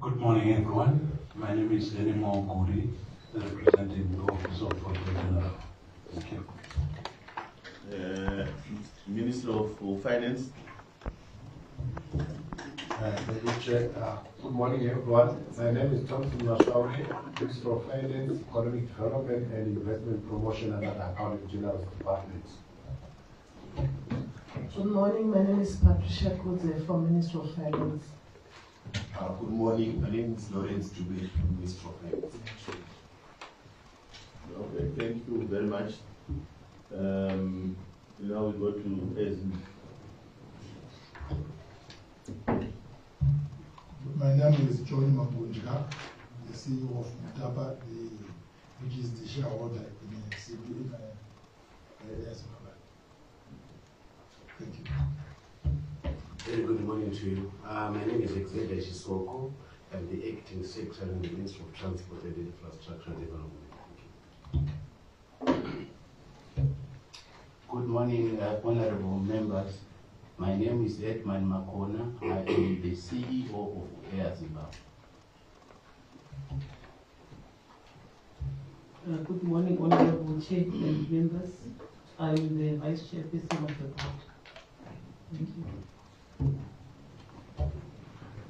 Good morning, everyone. My name is Enimo Okuri, representing the Office of Auditor General. Thank you. Minister of Finance. Good morning, everyone. My name is Thompson Mashauri, Minister of Finance, Economic Development and Investment Promotion under the Accounting General's Department. Good morning, my name is Patricia Kuze from Minister of Finance. Good morning, my name is Lawrence Dube from Minister of Finance. Okay, thank you very much. Now we go to Ezmi. My name is John Mabunjika, the CEO of Mutapa, which is the shareholder in the CB. Thank you. Very good morning to you. My name is Xavier Shisoko. I'm the Acting Secretary in the Ministry of Transport and Infrastructure Development. Good morning, honorable members. My name is Edmund Makona. I am the CEO of Air Zimbabwe. Good morning, honorable Chair and members. I'm the Vice Chairperson of the board. Thank you.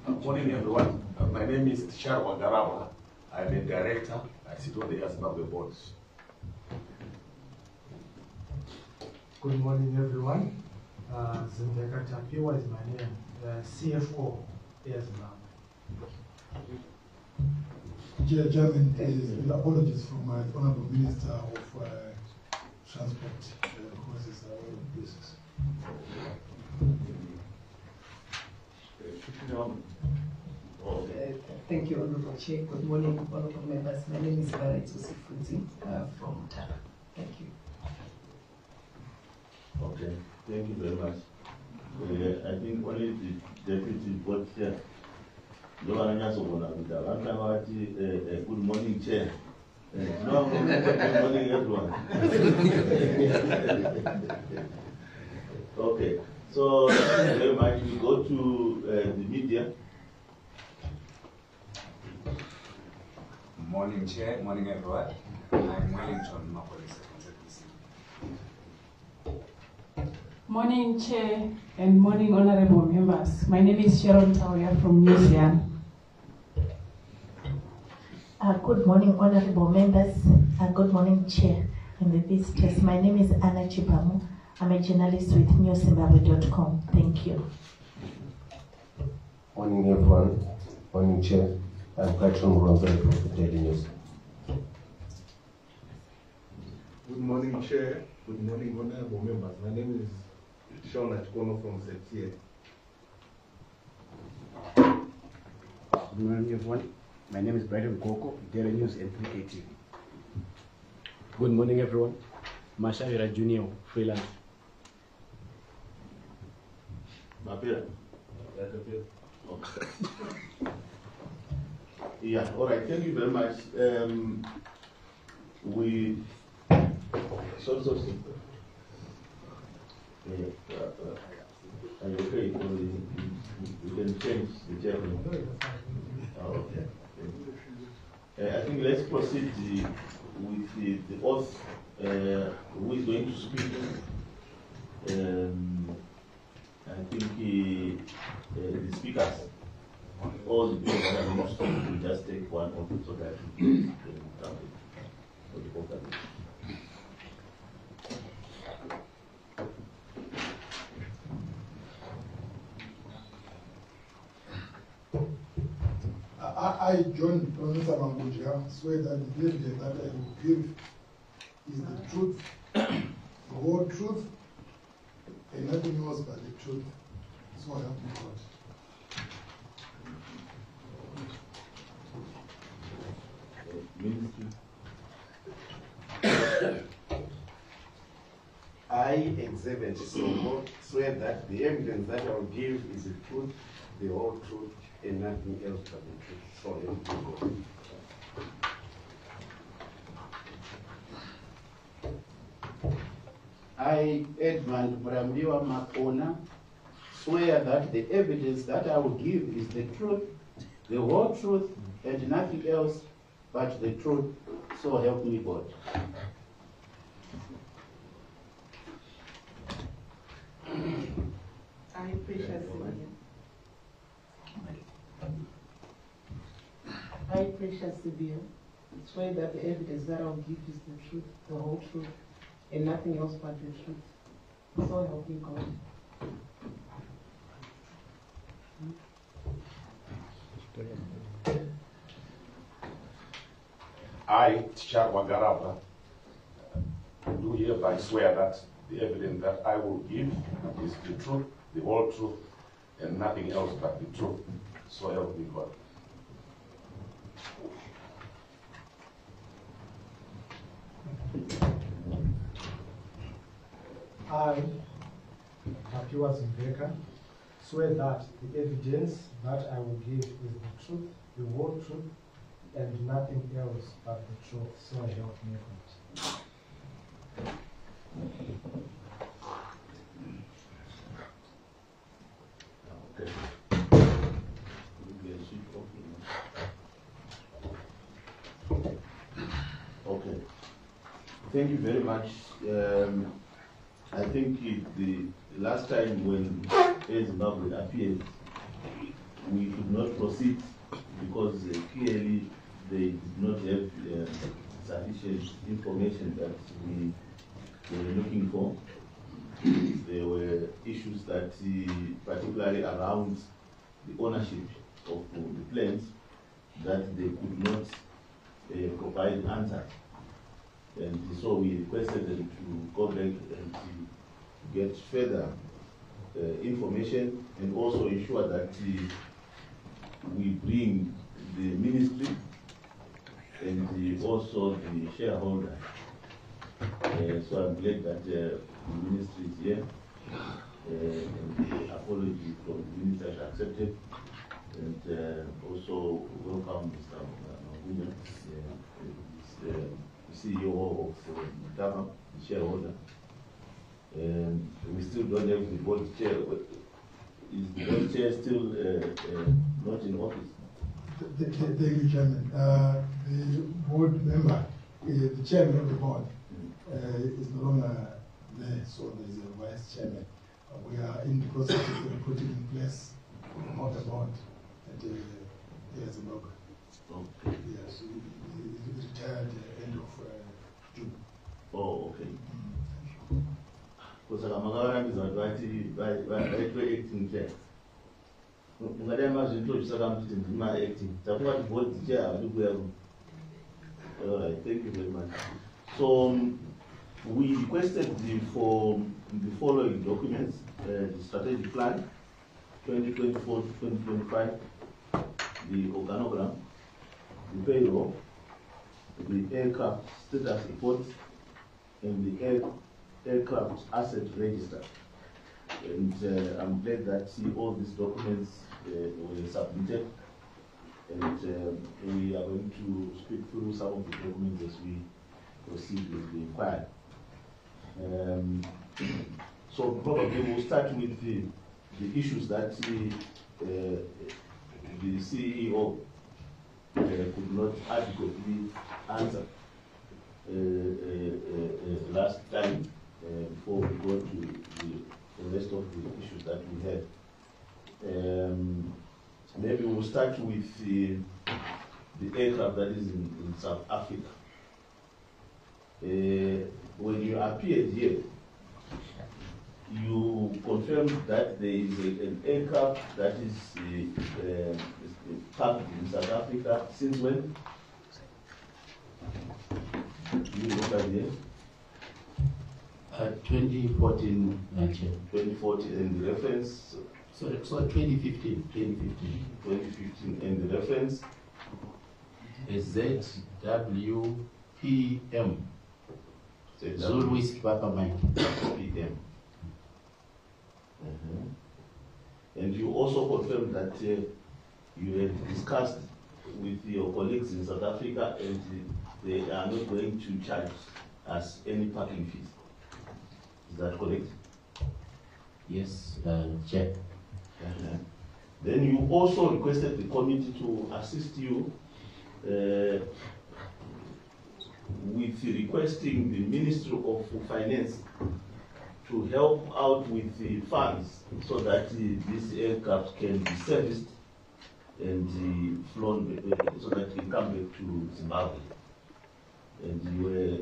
Good morning, everyone. My name is Sharwa Garaba. I'm a director. I sit on the Air Zimbabwe board. Good morning, everyone. Zindeka Tapiwa is my name, CFO, Air Zimbabwe. Chairman, apologies from my Honorable Minister of Transport, who is our business. Thank you, honorable Chair. Good morning, honorable members. My name is Barret Usifuzi from TARA. Thank you. Okay, thank you very much. I think only the deputy board chair. Good morning, chair. Good morning, everyone. Okay, so thank you very much. We go to the media. Morning, Chair. Morning, everyone. I'm Wellington Mapolisa from ZBC. Morning, Chair, and morning, honorable members. My name is Sharon Tauya from New Zealand. Good morning, honorable members. Good morning, Chair and the visitors. My name is Anna Chipamu. I'm a journalist with newzimbabwe.com. Thank you. Morning, everyone. Morning, Chair. I'm Patron Ronzai from the Daily News. Good morning, Chair. Good morning, honorable members. My name is Sean Atkono from ZTA. Good morning, everyone. My name is Brighton Koko, Daily News and 3KTV. Good morning, everyone. Mashavira Junior, freelance. Mapira. Okay. Yeah, all right, thank you very much. Are you okay? You can change the chairman. Oh, okay. I think let's proceed with the oath. Who is going to speak? I think the speakers, all the people that are not speaking, will just take one oath so that we can count it for the vote. I, John Professor Mabunjika, swear that the evidence that I will give is the truth, the whole truth, and nothing else but the truth. So help me God. I, Xavier Shisoko, swear that the evidence that I will give is the truth, the whole truth, and nothing else but the truth. So help me God. I, Edmund Murambiwa Makona, swear that the evidence that I will give is the truth, the whole truth, and nothing else but the truth, so help me God. I, Precious Sibiya. I, Precious Sibiya, swear that the evidence that I will give is the truth, the whole truth, and nothing else but the truth. So help me God. I, Charwa Garaba, do hereby swear that the evidence that I will give is the truth, the whole truth, and nothing else but the truth. So help me God. I, Tapiwa Zimbeka, swear that the evidence that I will give is the truth, the whole truth, and nothing else but the truth. So help me God. Okay. Okay. Thank you very much. I think the last time when Air Zimbabwe appeared, we could not proceed because clearly they did not have sufficient information that we were looking for. There were issues that, particularly around the ownership of the planes, that they could not provide answer. And so we requested them to go back and to get further information, and also ensure that we bring the ministry and also the shareholder. So I'm glad that the ministry is here, and the apology from the minister is accepted, and also welcome Mr. Magunya, the CEO of Mutama, the shareholder. And we still don't have the board chair. Is the board chair still not in office? Thank you, Chairman. The board member, the chairman of the board, is no longer there, so there is a vice chairman. We are in the process of putting in place of the board at Air Zimbabwe. Okay. Yes, he retired end of June. Oh, okay. Because acting chair. All right, thank you very much. So we requested for the following documents: the strategic plan 2024 to 2025, the organogram, the payroll, the aircraft status report, and the aircraft asset register. And I'm glad that all these documents were submitted, and we are going to speak through some of the documents as we proceed with the inquiry. So probably we'll start with the issues that the CEO could not adequately answer last time before we go to the rest of the issues that we had. Maybe we'll start with the aircraft that is in South Africa. When you appeared here, you confirmed that there is an aircraft that is parked in South Africa since when? You look at here. 2014, 2014, and the reference? So 2015. 2015, and the reference? ZWPM. Zulu Whiskey Papa Mike. PM. And you also confirmed that you had discussed with your colleagues in South Africa, and they are not going to charge us any parking fees. Is that correct? Yes, Chair. Then you also requested the committee to assist you with requesting the Ministry of Finance to help out with the funds so that this aircraft can be serviced and flown so that it can come back to Zimbabwe. And you were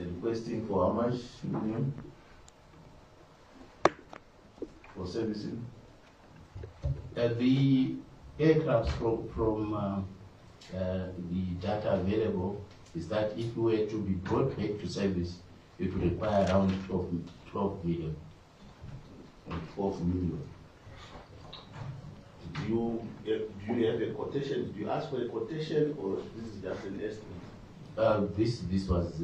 requesting for how much million for servicing? The aircraft from the data available is that if we were to be brought back to service, it would require around 12 million. 12 million. Do you have a quotation? Do you ask for a quotation, or this is just an estimate? This was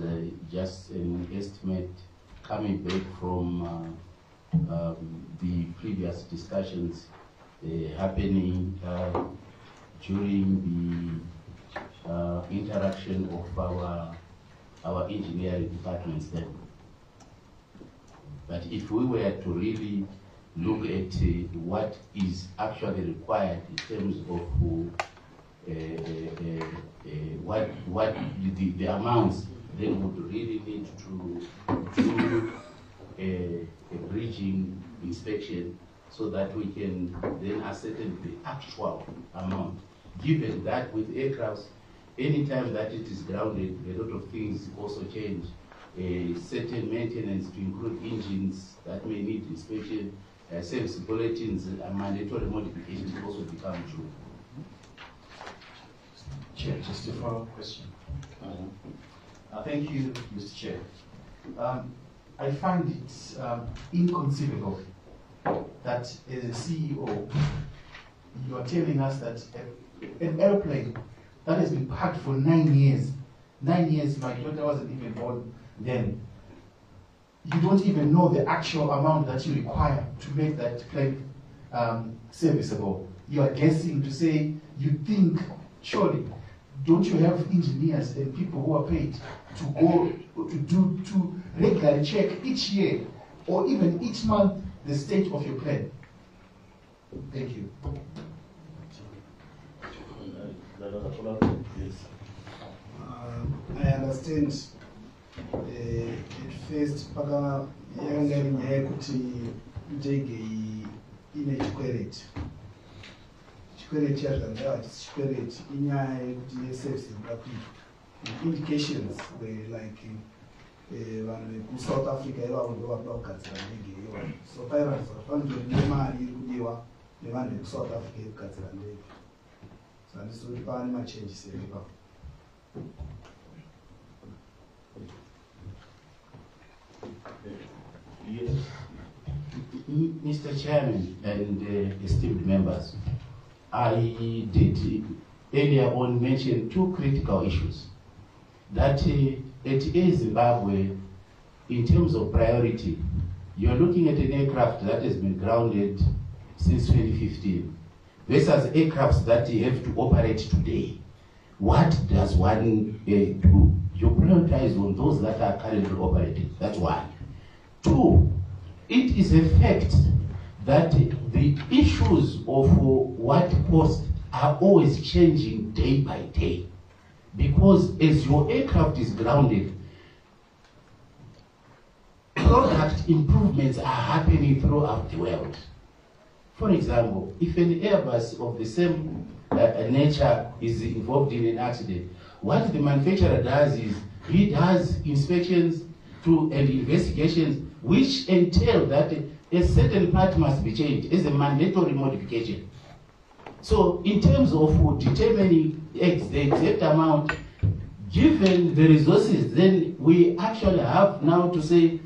just an estimate coming back from the previous discussions happening during the interaction of our engineering departments then. But if we were to really look at what is actually required in terms of what the amounts, then would really need to do a bridging inspection so that we can then ascertain the actual amount. Given that with aircrafts, anytime that it is grounded, a lot of things also change. Certain maintenance to include engines that may need inspection, service bulletins, and mandatory modifications also become true. Chair, just a follow-up question. Thank you, Mr. Chair. I find it inconceivable that as a CEO, you are telling us that an airplane that has been parked for 9 years, my daughter wasn't even born then, you don't even know the actual amount that you require to make that plane serviceable. You are guessing to say you think, surely, don't you have engineers and people who are paid to go to regularly check each year or even each month the state of your plane? Thank you. I understand at first paka yanga nyaya yekuti ndege ine chikwereti yazvanga hachisi chikwereti inyaya yekuti yeservice ingakuita. Indications were like vanhu vekuSouth Africa ivavo ndovanoda kugadzira ndege iyoyo, so pirates vafanira nemari iri kudiwa nevanhu vekuSouth Africa yekugadzira ndege, so handisi kuti pava nemachanges ere ipapo. Yes. Mr. Chairman and esteemed members, I did earlier on mention two critical issues. That at Air Zimbabwe, in terms of priority, you're looking at an aircraft that has been grounded since 2015 versus aircrafts that you have to operate today. What does one do? You prioritize on those that are currently operating. That's one. Two, it is a fact that the issues of what cost are always changing day by day. Because as your aircraft is grounded, product improvements are happening throughout the world. For example, if an Airbus of the same nature is involved in an accident, what the manufacturer does is he does inspections and investigations which entail that a certain part must be changed as a mandatory modification. So in terms of determining the exact amount, given the resources, then we actually have now to say,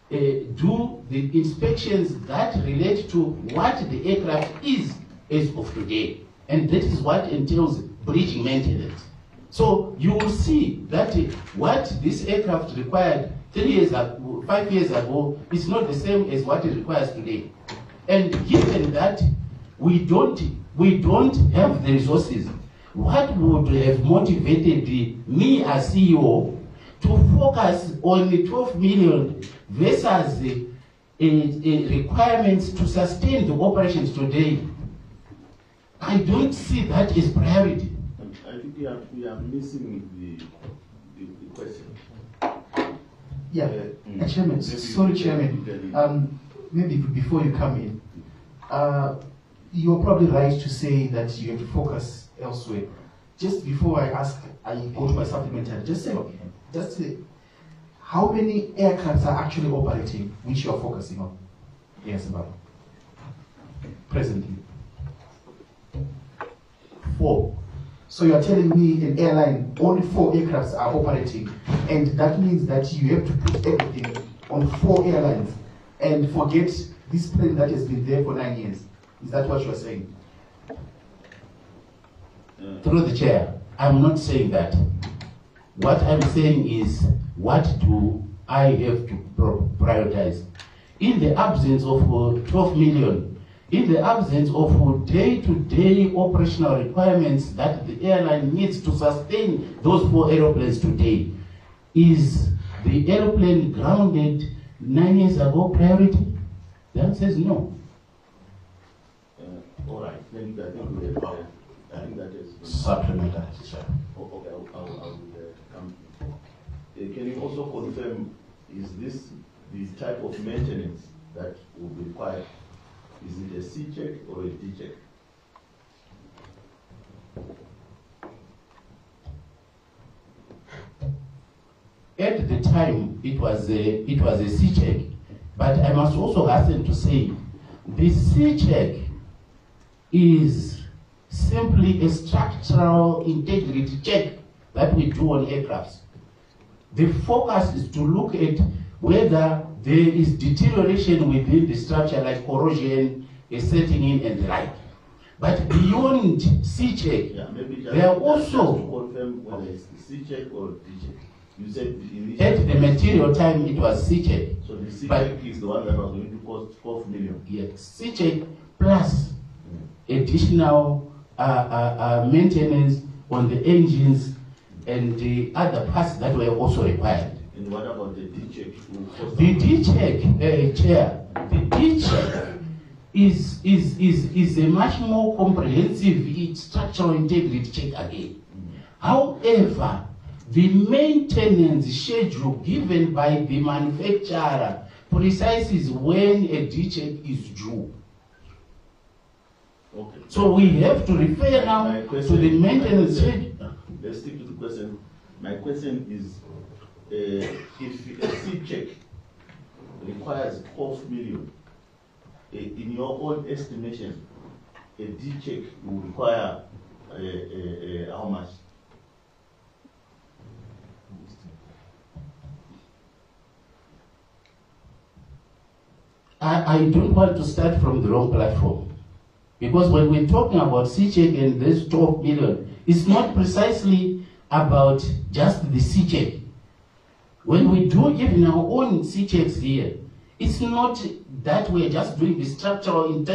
do the inspections that relate to what the aircraft is as of today. And that is what entails bridging maintenance. So you will see that what this aircraft required 3 years ago, 5 years ago, is not the same as what it requires today. And given that we don't have the resources, what would have motivated me as CEO to focus on the 12 million versus the requirements to sustain the operations today? I don't see that as priority. I think we are missing the question. Yeah, Chairman, sorry, Chairman. Maybe before you come in, you're probably right to say that you have to focus elsewhere. Just before I go to my supplementary, just say, how many aircrafts are actually operating, which you are focusing on? Yes, Zimbabwe. Presently. 4. So you are telling me an airline, only 4 aircrafts are operating, and that means that you have to put everything on 4 airlines and forget this plane that has been there for 9 years. Is that what you are saying? Through the chair, I'm not saying that. What I'm saying is, what do I have to prioritize? In the absence of 12 million, in the absence of day-to-day operational requirements that the airline needs to sustain those 4 aeroplanes today, is the aeroplane grounded 9 years ago priority? The answer is no. All right, then I think that is supplementary. Okay, I will come. Can you also confirm, is this the type of maintenance that will be required? Is it a C check or a D check? At the time, it was a C check, but I must also hasten to say, the C check is simply a structural integrity check that we do on aircrafts. The focus is to look at whether there is deterioration within the structure, like corrosion is setting in and the like. But beyond C check, there are also to confirm whether it's C check or D check. You said at the material time it was C check. So the C check is the one that was going to cost 12 million. Yes, C check plus additional maintenance on the engines and the other parts that were also required. And what about the D check? The D check, Chair, the D check is a much more comprehensive structural integrity check again. However, the maintenance schedule given by the manufacturer precises when a D check is due. Okay. So we have to refer now to the maintenance schedule. Let's stick to the question. My question is, if a C check requires 12 million, in your own estimation, a D check will require how much? I don't want to start from the wrong platform. Because when we're talking about C-check and this 12 million, it's not precisely about just the C-check. When we do even our own C-checks here, it's not that we're just doing the structural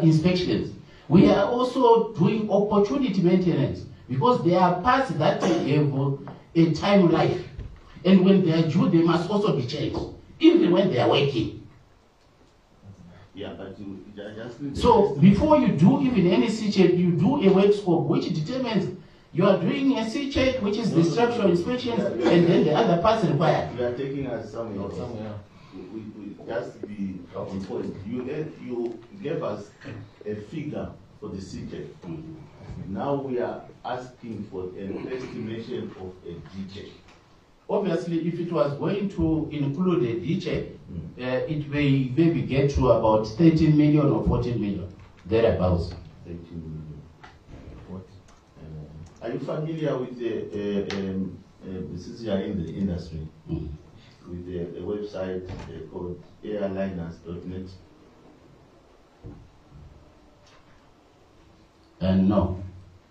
inspections. We are also doing opportunity maintenance, because there are parts that have a time life. And when they are due, they must also be checked, even when they are working. Yeah, but you just so before you do even any C-check, you do a work scope which determines you are doing a C-check, which is the structural inspections, and then the other parts required. You are taking us somewhere. We just be on point. You gave us a figure for the C-check. Now we are asking for an estimation of a D-check. Obviously, if it was going to include a D-check, it may maybe get to about 13 million or 14 million, thereabouts. 13 million. What? Are you familiar with since you are in the industry, with a website called airliners.net? No.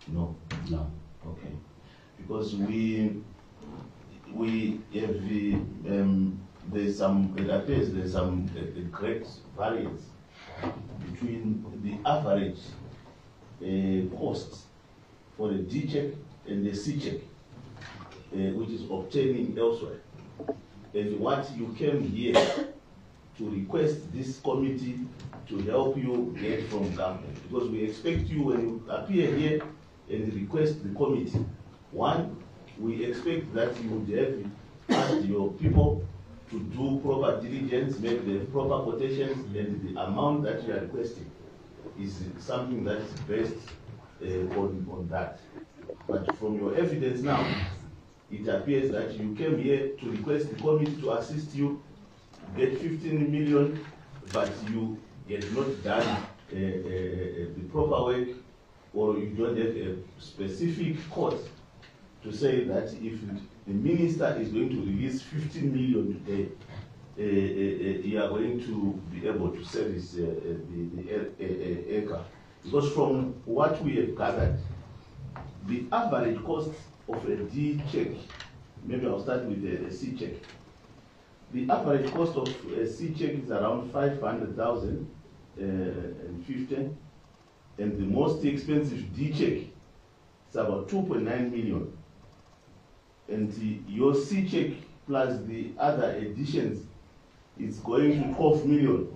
No. No. Okay. Because we have there's some, it appears there's some great variance between the average cost for the D check and the C check, which is obtaining elsewhere, and what you came here to request this committee to help you get from government, because we expect you, when you appear here and request the committee, one, we expect that you would have asked your people to do proper diligence, make the proper quotations, and the amount that you are requesting is something that is based on that. But from your evidence now, it appears that you came here to request the committee to assist you, get 15 million, but you had not done the proper work, or you don't have a specific cost to say that if the minister is going to release 15 million today, you are going to be able to service the acre. Because from what we have gathered, the average cost of a D check, maybe I'll start with a C check. The average cost of a C check is around 500,000 and 15, and the most expensive D check is about 2.9 million. And your C check plus the other additions is going to 12 million.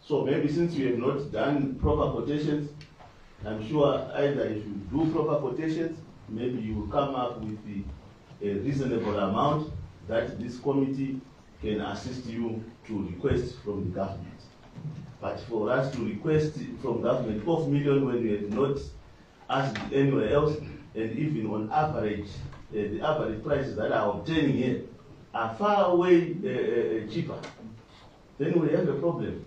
So maybe since you have not done proper quotations, I'm sure either if you do proper quotations, maybe you will come up with a reasonable amount that this committee can assist you to request from the government. But for us to request from government 12 million when we have not asked anywhere else, and even on average, the average prices that are obtaining here are far away cheaper, then we have a problem.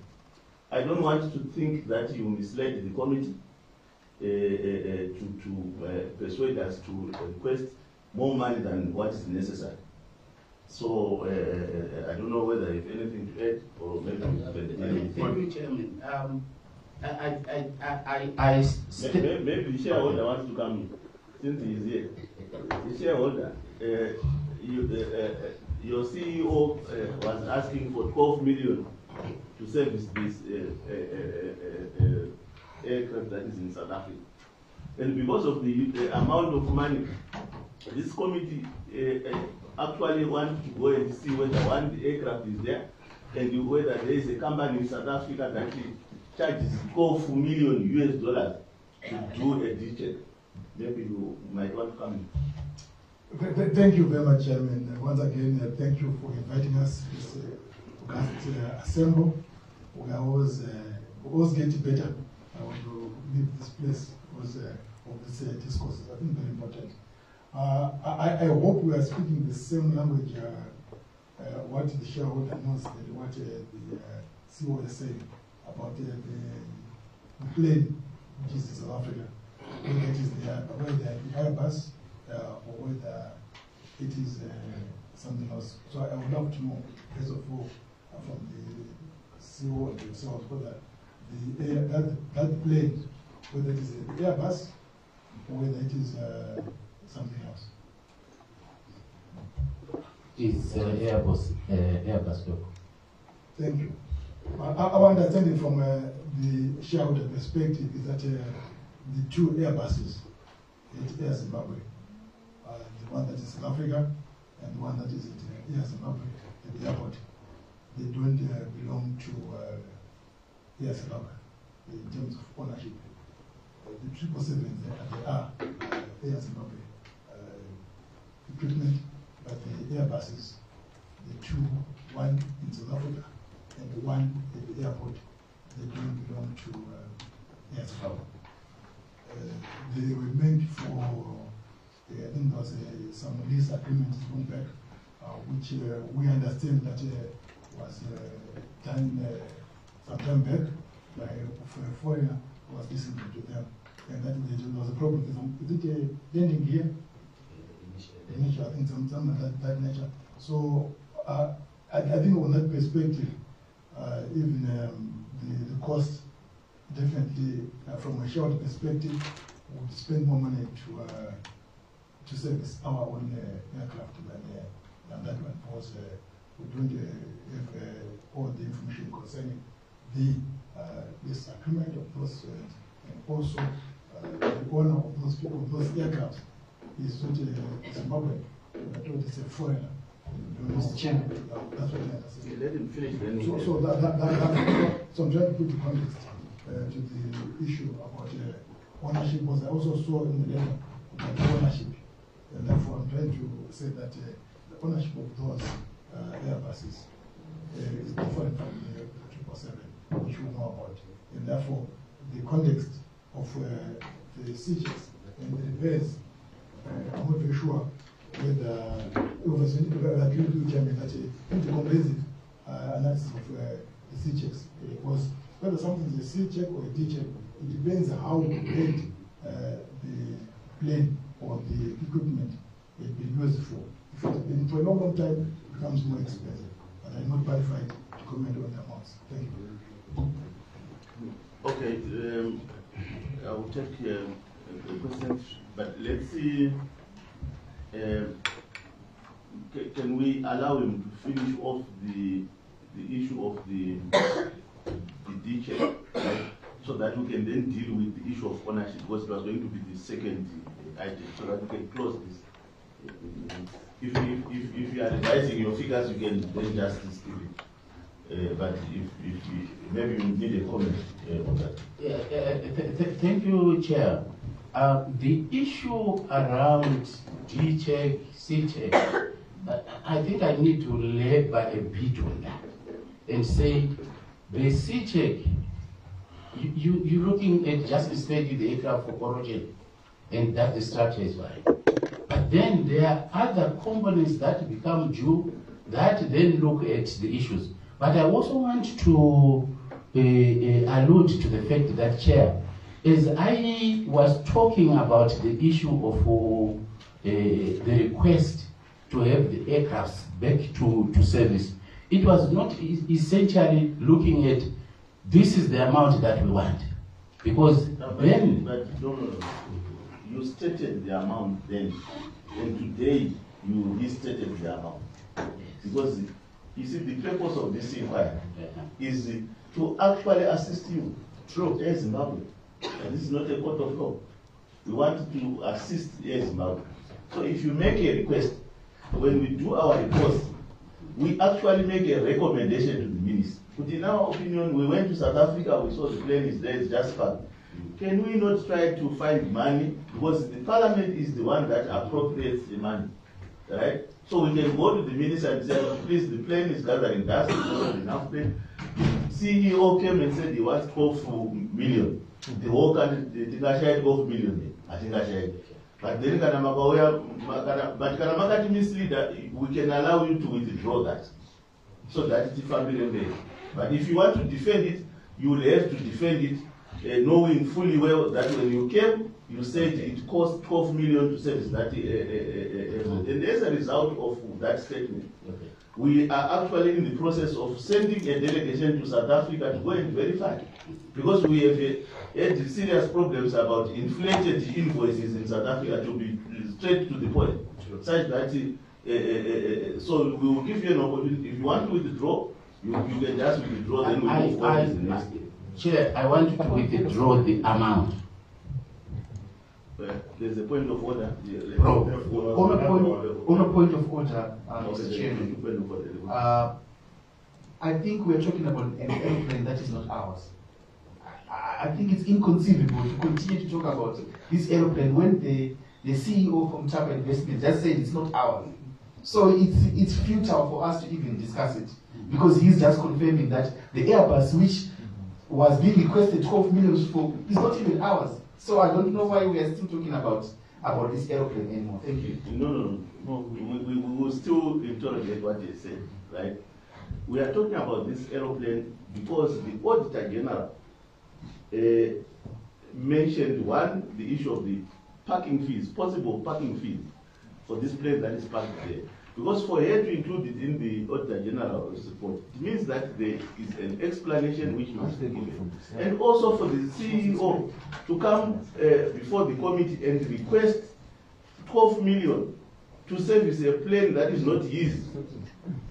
I don't want to think that you misled the committee to persuade us to request more money than what is necessary. So I don't know whether you have anything to add, or maybe you haven't anything. Thank you, Chairman. Maybe the shareholder wants to come in, since he is here. The shareholder, your CEO was asking for 12 million to service this aircraft that is in South Africa. And because of the amount of money, this committee actually wants to go and see whether one aircraft is there, and whether there is a company in South Africa that charges $12 million to do a D-check. Maybe you might want to come in. Thank you very much, Chairman. Once again, thank you for inviting us to this August assembly. We always get better when you leave this place because of this discourse. I think very important. I hope we are speaking the same language. What the shareholder knows and what the CEO is saying about the plane which is in South Africa, whether it is the Airbus or whether it is something else. So I would love to know, first of all, from the CEO themselves, whether that plane, whether it is an Airbus or whether it is something else. It's Airbus. Thank you. Our understanding from the shareholder perspective is that the two Airbuses at Air Zimbabwe, the one that is in Africa and the one that is at Air Zimbabwe at the airport, they don't belong to Air Zimbabwe in terms of ownership. The 777s, they are Air Zimbabwe equipment, but the Airbuses, the two, one in South Africa and the one at the airport, they don't belong to Air Zimbabwe. They were meant for, I think there was some lease agreements going back, which we understand that was done some time back by a foreigner who was listening to them, and that there was a problem. Is it landing gear? Initial, I think something of that nature. So I think on that perspective, even the cost, definitely from a shareholder perspective, would spend more money to service our own aircraft than that one, because we don't have all the information concerning this agreement of those, and also the owner of those people, those aircraft is not a Zimbabwean, but it's a foreigner Mr. Chairman. That's what I said. Let him finish then. So I'm trying to put the context to the issue about ownership, because I also saw in the letter that ownership, and therefore I'm trying to say that the ownership of those Airbuses is different from the 777, which we know about, and therefore the context of the seizures and the repairs, I'm not very sure whether it was agree with you, Chairman, that the comprehensive analysis of the C checks was whether something is a C check or a D check. It depends how great the plane or the equipment had been used for. If it had been for a long time, it becomes more expensive. And I'm not qualified to comment on the amounts. Thank you. Okay, I will take a question, but let's see. Can we allow him to finish off the issue of the D check, right? So that we can then deal with the issue of ownership, because it was going to be the second item, so that we can close this. If you are revising your figures, you can then just give it. But if maybe you need a comment on that. Thank you, Chair. The issue around D check, C check, I think I need to labor a bit on that and say the C check, you're looking at just study the aircraft for origin, and that the structure is fine. But then there are other components that become due that then look at the issues. But I also want to allude to the fact that, Chair, as I was talking about the issue of the request to have the aircrafts back to service, it was not essentially looking at this is the amount that we want. Because then... But no. You stated the amount then, and today you restated the amount. Because you see, the purpose of this inquiry is to actually assist you through Air Zimbabwe. And this is not a court of law. We want to assist Air Zimbabwe. So if you make a request, when we do our reports, we actually make a recommendation to the minister. But in our opinion, we went to South Africa, we saw the plane is there, it's just fine. Can we not try to find money? Because the parliament is the one that appropriates the money, right? So we can go to the minister and say, please, the plane is gathering dust, it's not enough plane. CEO came and said he wants 12 million. The whole country, I shared 12 million. I think I shared. But then Makati misleader, we can allow you to withdraw that. So that it's family member. But if you want to defend it, you will have to defend it, knowing fully well that when you came, you said it cost 12 million to service that. And as a result of that statement, we are actually in the process of sending a delegation to South Africa to go and verify. Because we have had serious problems about inflated invoices in South Africa, to be straight to the point. Such that, so we will give you an opportunity. If you want to withdraw, you can just withdraw, then we move forward to the next. Chair, I want to withdraw the amount. There's a point of order. On a point of order, Mr. Chairman, I think we're talking about an airplane that is not ours. I think it's inconceivable to continue to talk about this airplane when the CEO from Tapa Investment just said it's not ours. So it's futile for us to even discuss it, because he's just confirming that the Airbus, which was being requested 12 million for, is not even ours. So I don't know why we are still talking about this airplane anymore. Thank you. No. We will still interrogate what they said, right? We are talking about this airplane because the Auditor General mentioned, one, the issue of the parking fees, possible parking fees for this plane that is parked there. Because for her to include it in the Auditor General's report, it means that there is an explanation which must be given. And also for the CEO to come before the committee and request 12 million to service a plane that is not his.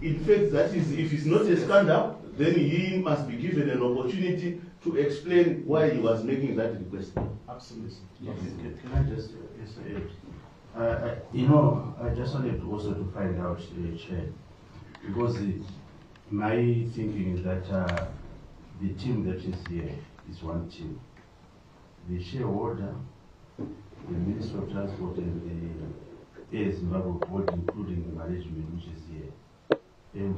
In fact, that is, if it's not a scandal, then he must be given an opportunity to explain why he was making that request. Absolutely. Yes. Can I just say, I just wanted also to find out, Chair, because my thinking is that the team that is here is one team. The shareholder, the Minister of Transport, and the Air Zimbabwe Board, including the management which is here. And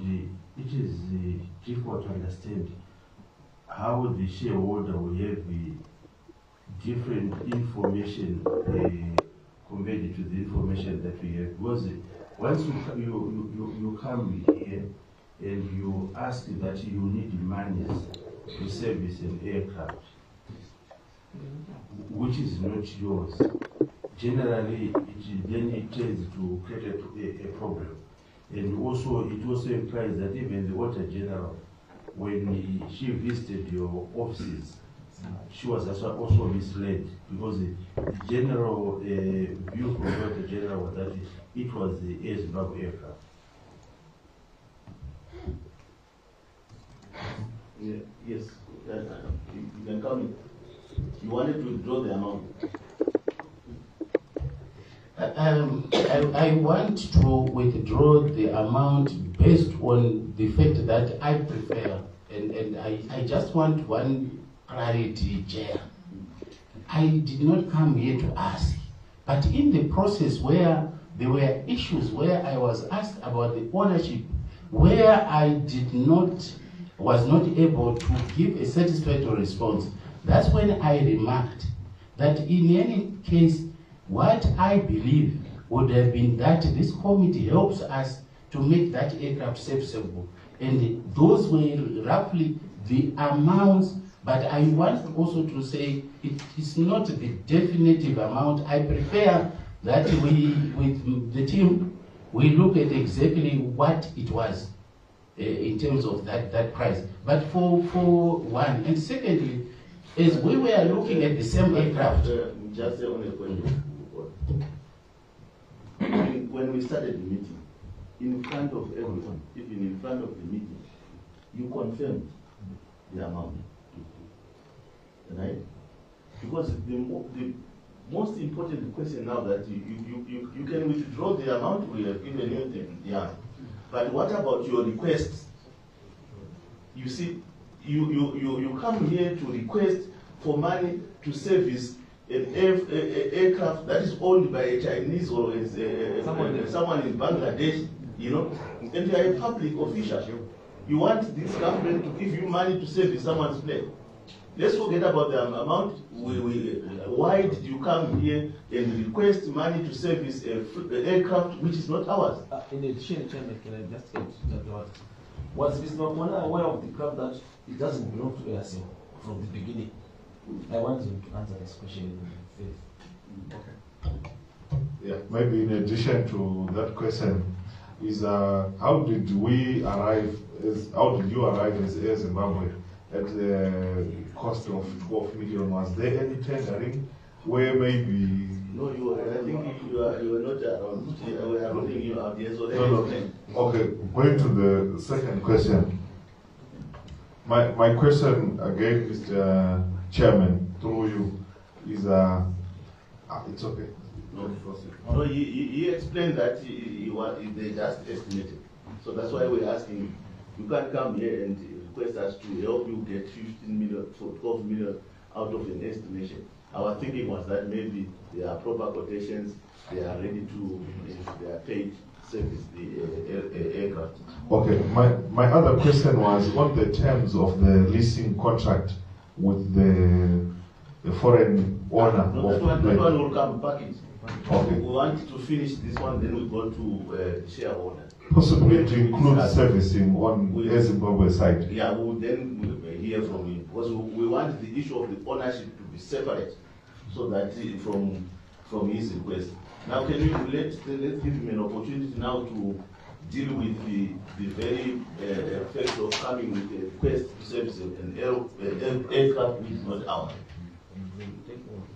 it is difficult to understand how the shareholder will have different information compared to the information that we have. Because once you come here and you ask that you need monies to service an aircraft, which is not yours, generally then it tends to create a problem. And also it also implies that even the Auditor General, when she visited your offices, she was also misled, because the general view from the Auditor General was that it was the Air Zimbabwe aircraft. Yeah, yes, you can come in. You wanted to withdraw the amount. I want to withdraw the amount based on the fact that I prefer, and I just want one clarity, Chair. I did not come here to ask, but in the process where there were issues where I was asked about the ownership, where I was not able to give a satisfactory response, that's when I remarked that in any case, what I believe would have been that this committee helps us to make that aircraft serviceable. And those were roughly the amounts, but I want also to say it is not the definitive amount. I prefer that we, with the team, we look at exactly what it was in terms of that price. But for one, and secondly, as we were looking at the same aircraft. Just on a point. When we started the meeting, in front of everyone, even in front of the meeting, you confirmed the amount, right? Because the most important question now that you can withdraw the amount we have given you, yeah. But what about your requests? You see, you come here to request for money to service an aircraft that is owned by a Chinese or someone in Bangladesh, you know, and you are a public official. You want this government to give you money to service someone's plane. Let's forget about the amount. Why did you come here and request money to service an aircraft which is not ours? In addition, Chairman, can I just get that? Was Mr. Makwana aware of the fact that it doesn't belong to ASIM from the beginning? I want him to answer this question in faith. Okay. Yeah, maybe in addition to that question, is how did you arrive as Air Zimbabwe at the cost of 12 million? Was there any tendering where maybe? No, I think you were not around. We are ruling you out. Yes, no. Okay, going to the second question. My question again, Mr. Chairman, through you, is it's okay. No, he explained that they just estimated. So that's why we're asking you can't come here and request us to help you get 15 million, 12 million out of an estimation. Our thinking was that maybe there are proper quotations, they are ready to, if they are paid, service the aircraft. Okay, my other question was on the terms of the leasing contract with the foreign owner. That one will come package. Okay. We want to finish this one, then we go to shareholder. Possibly to include servicing on Air Zimbabwe side. Yeah, we'll hear from him, because we want the issue of the ownership to be separate, so that from his request. Now, can you let's give him an opportunity now to deal with the very effect of coming with a request to service an aircraft which is not ours.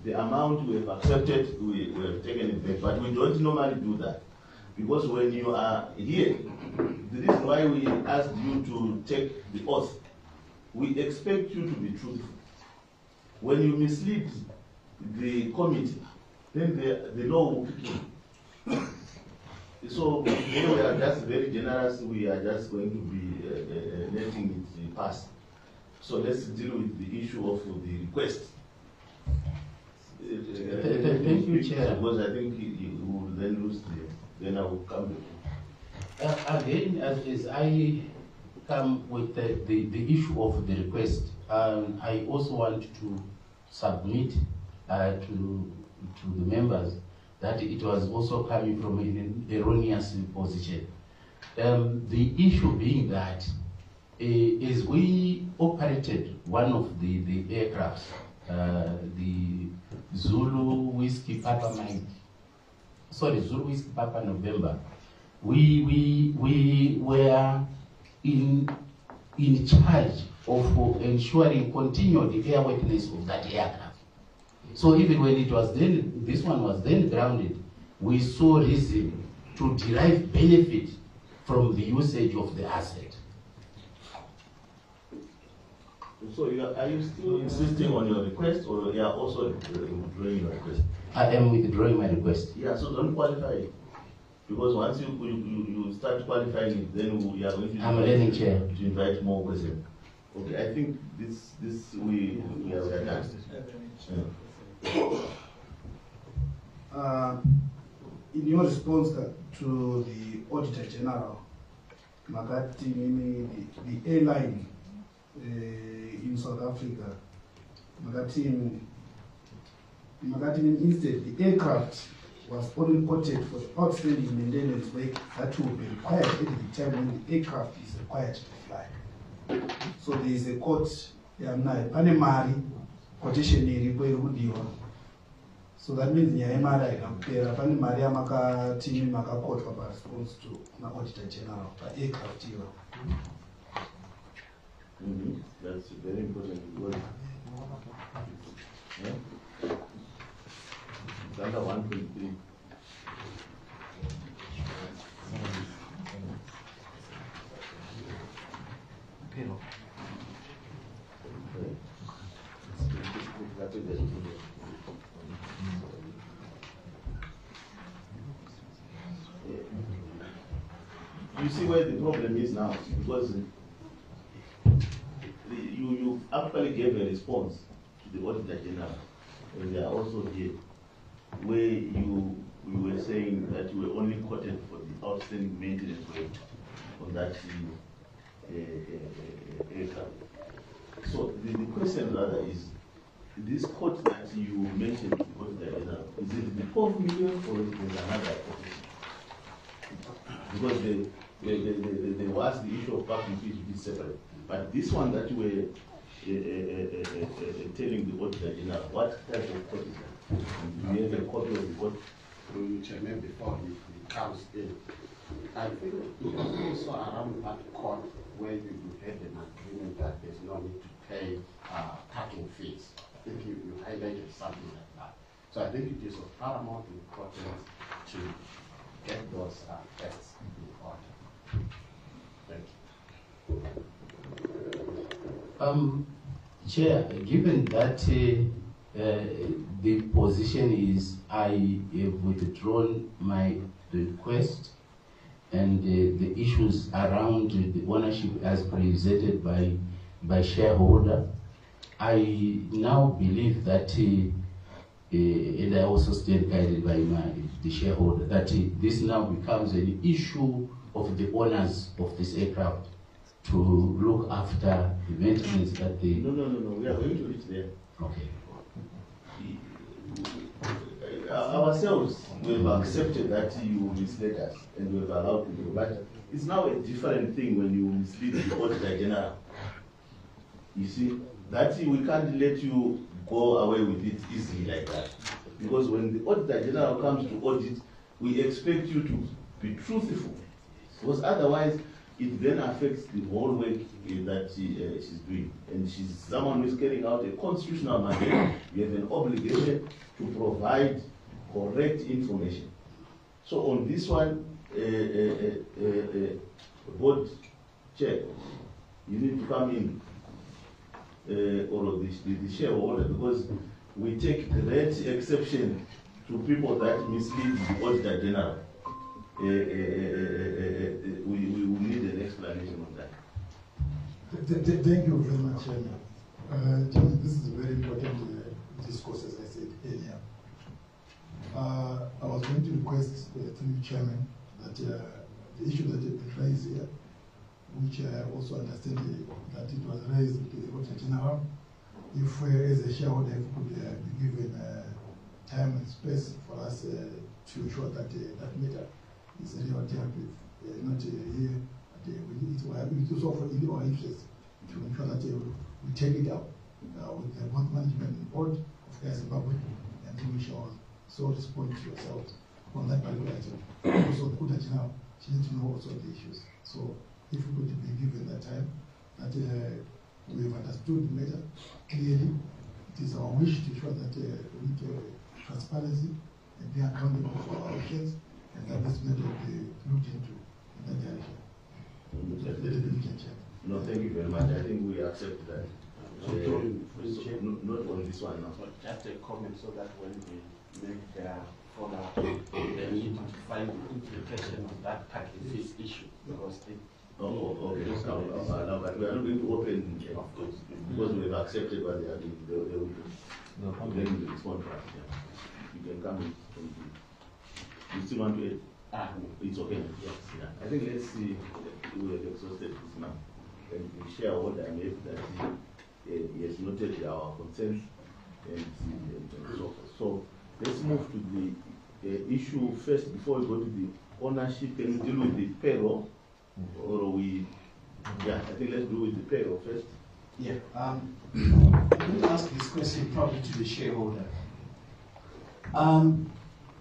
The amount we have accepted, we have taken it back, but we don't normally do that. Because when you are here, the reason why we asked you to take the oath, we expect you to be truthful. When you mislead the committee, then the law will kick in. So here we are just very generous. We are just going to be letting it pass. So let's deal with the issue of the request. Thank you, Chair. Because I think you will then lose then I will come back. Again, as I come with the issue of the request, I also want to submit to the members that it was also coming from an erroneous position. The issue being that as we operated one of the aircrafts, the Zulu Whiskey Papa Mike, Zulu Whiskey Papa November, we were in charge of ensuring continued airworthiness of that aircraft. So even when it was then, this one was then grounded, we saw reason to derive benefit from the usage of the asset. So are you still insisting on your request, or you are also withdrawing your request? I am withdrawing my request. Yeah, so don't qualify it. Because once you start qualifying it, then we are going to, I'm learning, Chair, to invite more questions. Okay, I think this we have done. In your response to the Auditor General, Makati, meaning the airline in South Africa, Makati, instead, the aircraft was only quoted for the outstanding maintenance work that will be required at the time when the aircraft is required to fly. So there is a quote, Panemari quotation iripo. So that means Nyayamara ikapera pane mari yamakatimi makakotwa pa response to na Auditor General pa aircraft iwa. That's very important word. Yeah? It's under 1.3. You see where the problem is now, because you actually gave a response to the Auditor General, and they are also here, where you were saying that you were only quoted for the outstanding maintenance work on that aircraft. So the question rather is, this quote that you mentioned to the Auditor General, is it the 12 million or is it another quote? Because they was the issue of parking fees to be separate. But this one that you were telling the Auditor General, what type of quote is that? Do you have a copy of the quote? Chairman, before he comes in, I think it was also around that court where you had an agreement that there's no need to pay parking fees. I think you highlighted something like that. So I think it is of paramount importance to get those facts in order. Thank you. Chair, given that the position is I have withdrawn my request and the issues around the ownership as presented by shareholder, I now believe that, and I also stand guided by the shareholder, that this now becomes an issue of the owners of this aircraft to look after the maintenance that they... No, we are going to reach there. Okay. Ourselves, we've accepted that you misled us and we've allowed you, but it's now a different thing when you mislead the Auditor General. You see, that we can't let you go away with it easily like that. Because when the Auditor General comes to audit, we expect you to be truthful. Because otherwise, it then affects the whole work that she's doing. And she's someone who is carrying out a constitutional mandate. You have an obligation to provide correct information. So on this one, board chair, you need to come in, or the shareholder, because we take great exception to people that mislead the Auditor General. we need an explanation on that. Thank you very much, Chairman. Chairman, this is a very important discourse, as I said earlier. I was going to request through the Chairman that the issue that has been raised here, which I also understand that it was raised with the Auditor General, if as a shareholder could be given time and space for us to ensure that that matter is really dealt with, not here. It's also in our interest to ensure that we take it up with the board management and board of Air Zimbabwe, and we shall so respond to yourselves on that particular item. Also, the Auditor General, she needs to know also the issues. So, if we could be given that time, that we have understood the matter clearly, it is our wish to ensure that we need transparency and be accountable for our actions, and that this matter will be looked into in that direction. No, thank you very much. I think we accept that. Not on this one now. Just a comment so that when we make follow-up, they need to find implication of that package issue because it. Okay. No, but we are not going to open, of course, because we have accepted what they are doing. They will then respond to us. Yeah. You can come in. You still want to add? It's okay. Yes. Yeah. I think let's see. We have exhausted this now. And we share what I made that he has noted our concerns and so forth. So let's move to the issue first before we go to the ownership. Can we deal with the payroll? Or we, yeah, I think let's do with the payroll first. Yeah, I'm going to ask this question probably to the shareholder.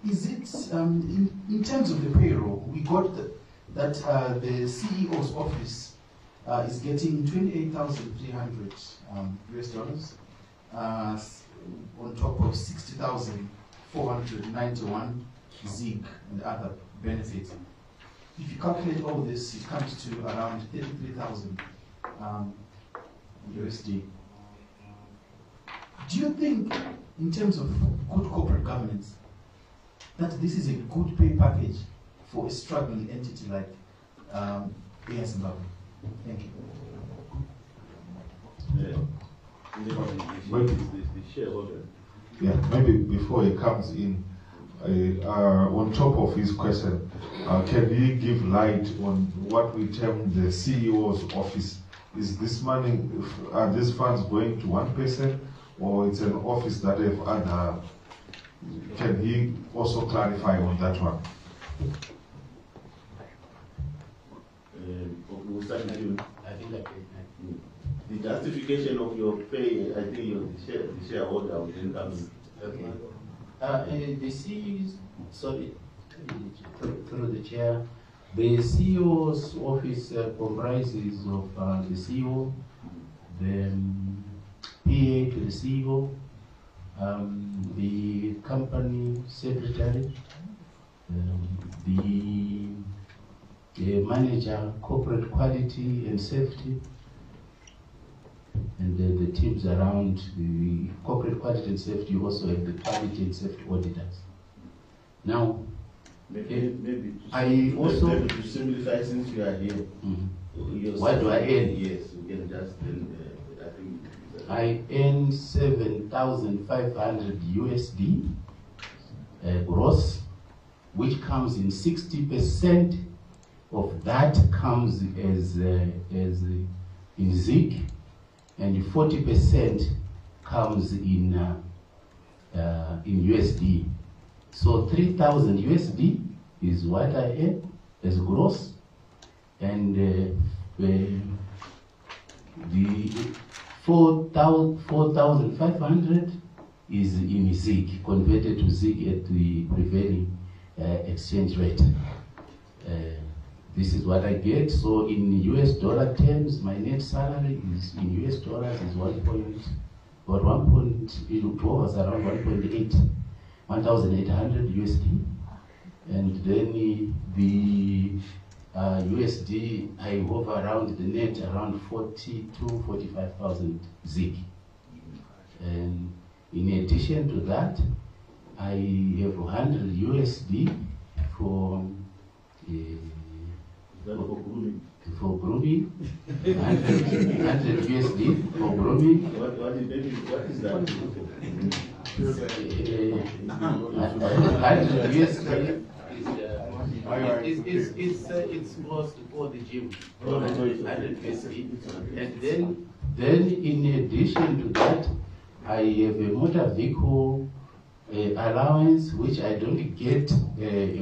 Is it, in terms of the payroll, we got that the CEO's office is getting 28,300 US dollars on top of 60,491 ZIG and other benefits. If you calculate all this, it comes to around 33,000 USD. Do you think, in terms of good corporate governance, that this is a good pay package for a struggling entity like Air Zimbabwe? Thank you. The shareholder. Yeah, maybe before he comes in, on top of his question, can he give light on what we term the CEO's office? Is this money, are these funds going to one person, or it's an office that have other? Can he also clarify on that one? We'll start with you. I think that the justification of your pay, I think the shareholder will then come in. Okay. The CEO's, sorry, through the chair, the CEO's office comprises of the CEO, the PA to the CEO, the company secretary, the manager, corporate quality and safety, and the teams around the corporate quality and safety. Also have the quality and safety auditors. Now, maybe I also to simplify, since you are here. What do I earn? Yes, we can just then. I earn 7,500 USD gross, which comes in 60% of that comes as in ZIG, and 40% comes in USD. So 3,000 USD is what I earn as gross, and the 4,500 is in ZIG, converted to ZIG at the prevailing exchange rate. This is what I get. So in US dollar terms, my net salary is in US dollars is 1.8, was around 1,800 USD, and then the USD I hover around the net around 45,000 ZIG. And in addition to that, I have 100 USD for grooming, 100 USD for grooming. What is that? 100 USD. It's most for the gym. 100 USD. And then in addition to that, I have a motor vehicle allowance which I don't get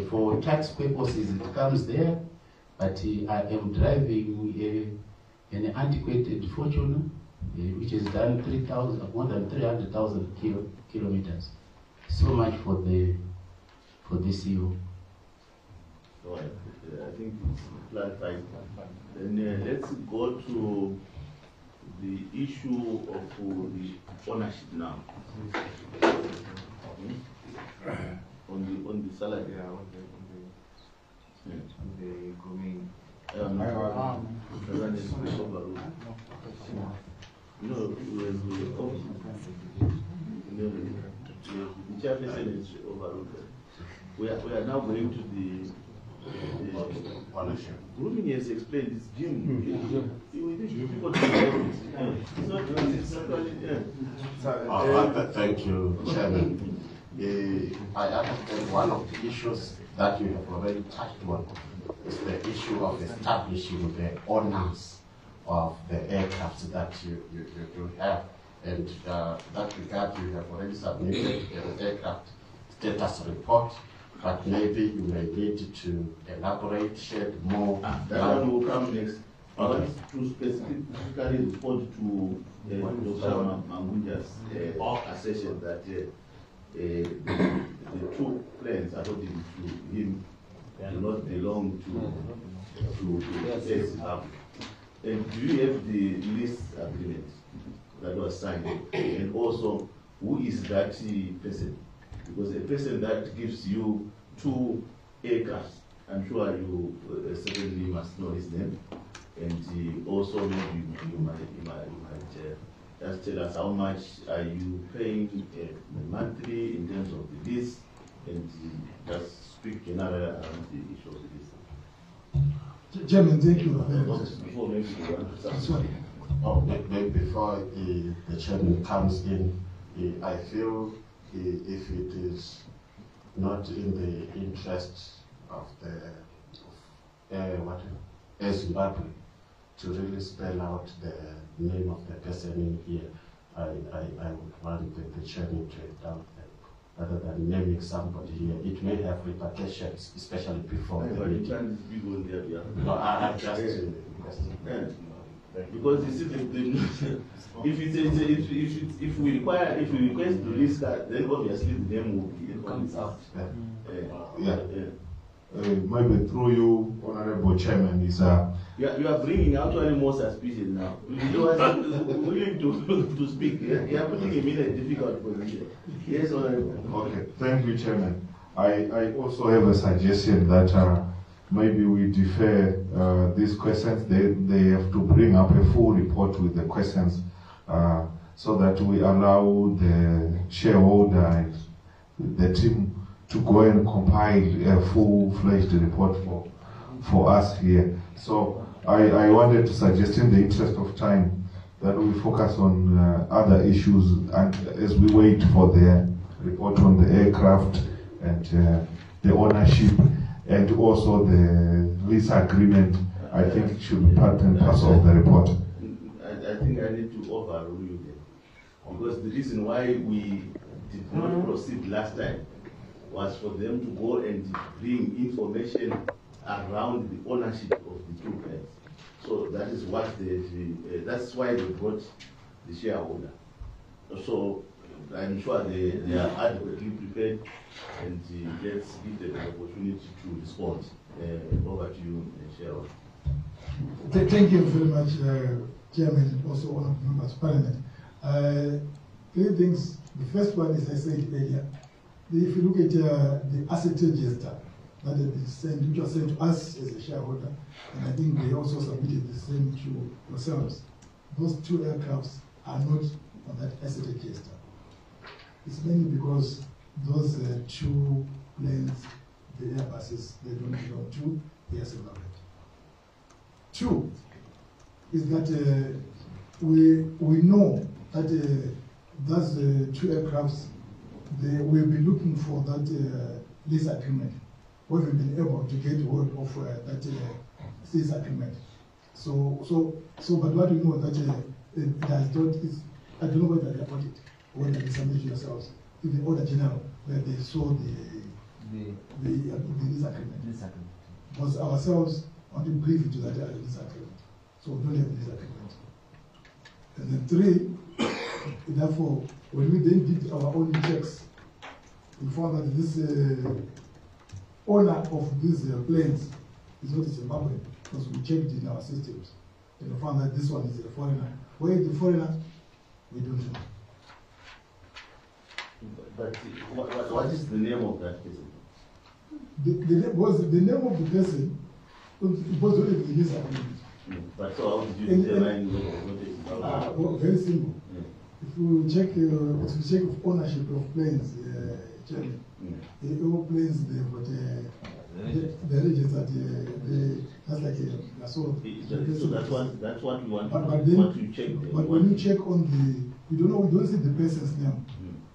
for tax purposes. It comes there, but I am driving an antiquated Fortuner, which has done more than 300,000 kilometers. So much for the CO. So I think it's clarified. Then let's go to the issue of the ownership now. On the salary. Yeah, on the grooming. The chairperson is overruled. We are now going to the ownership. Grooming has explained it's gym. Thank you, Chairman. I understand one of the issues that you have already touched on is the issue of establishing the owners of the aircraft that you have. And that regard, you have already submitted an aircraft status report, but maybe you may need to elaborate, shed more. That one will come next. I want to specifically respond to Dr. Mangunja's assertion that the two planes, according to him, do not belong to SAP. And do you have the lease agreement that was signed? And also, who is that person? Because a person that gives you 2 acres, I'm sure you certainly must know his name. And also maybe you might just tell us how much are you paying monthly in terms of the lease, and just speak generally around the issue of the lease. Chairman, thank you very much. Before maybe you want to Sorry. Before the chairman comes in, I feel if it is not in the interest of Zimbabwe to really spell out the name of the person in here, I would want the chairman to doubt them. Rather than naming somebody here, it may have repercussions, especially before the meeting. No, I just because you see, if we request to release that, then obviously the name comes out. Maybe through you, Honorable Chairman, is you are bringing actually more suspicion now. You are willing to speak. You are putting him in a difficult position. Yes, Honorable. Okay, thank you, Chairman. I also have a suggestion that maybe we defer these questions. They have to bring up a full report with the questions so that we allow the shareholder and the team to go and compile a full-fledged report for us here. So I wanted to suggest, in the interest of time, that we focus on other issues and as we wait for the report on the aircraft and the ownership and also the lease agreement. I think it should be part and parcel of the report. I think I need to overrule you there. Because the reason why we did not proceed last time was for them to go and bring information around the ownership of the 2 planes. So that is what that's why they brought the shareholder. So I'm sure they are adequately prepared, and let's give them the opportunity to respond. Over to you, shareholder. Thank you very much, Chairman, and also all of members of Parliament. 3 things. The first one is, I said earlier, if you look at the asset register that which was sent to us as a shareholder, and I think they also submitted the same to yourselves, those 2 aircrafts are not on that asset register. It's mainly because those 2 planes, the Airbuses, they don't belong to the Zimbabwe. 2, is that we know that those two aircrafts, we'll be looking for that lease agreement. We've been able to get hold of that lease agreement. But what we know that it does not is, I don't know whether they bought it, whether they submitted yourselves in the order general where they saw the lease agreement. Because ourselves want to brief to that lease agreement. So we don't have a lease agreement. And then 3, therefore, when we then did our own checks, we found that this owner of these planes is not a Zimbabwean, because we checked in our systems and we found that this one is a foreigner. Where is the foreigner? We don't know. But what is the name of that person? The name of the person was already in this agreement. But so how did you determine what is well, very simple. If you check of ownership of planes, all planes they've got the registered that's like a sort of. So that's what you want. But then, what you check. But when you check on we don't see the person's name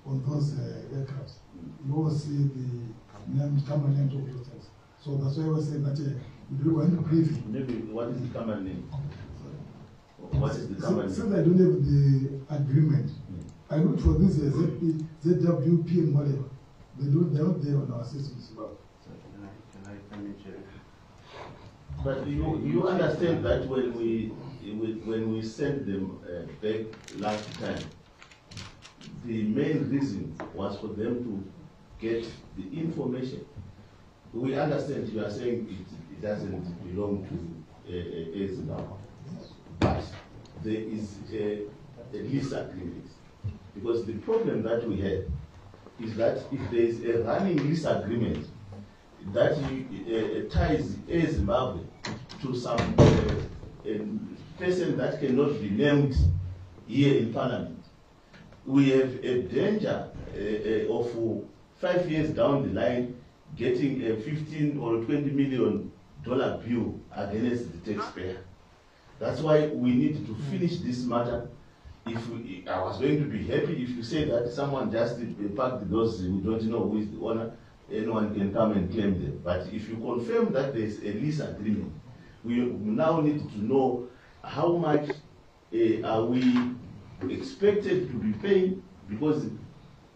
on those aircrafts. You always see the name, camera names of those things. So that's why I was saying that we do want to brief. Maybe what is the camera name? What is the camera name? Since I don't have the agreement, I looked for this ZWP and whatever. They're not there on our systems. Can I check? But you understand that when we sent them back last time, the main reason was for them to get the information. We understand you are saying it doesn't belong to Zimbabwe, but there is a lease agreement. Because the problem that we had is that if there is a running lease agreement that ties Zimbabwe to some person that cannot be named here in Parliament, we have a danger of 5 years down the line getting a $15 or $20 million bill against the taxpayer. That's why we need to finish this matter. I was going to be happy if you say that someone just packed those, we don't know who is the owner, anyone can come and claim them. But if you confirm that there is a lease agreement, we now need to know how much are we expected to be paying, because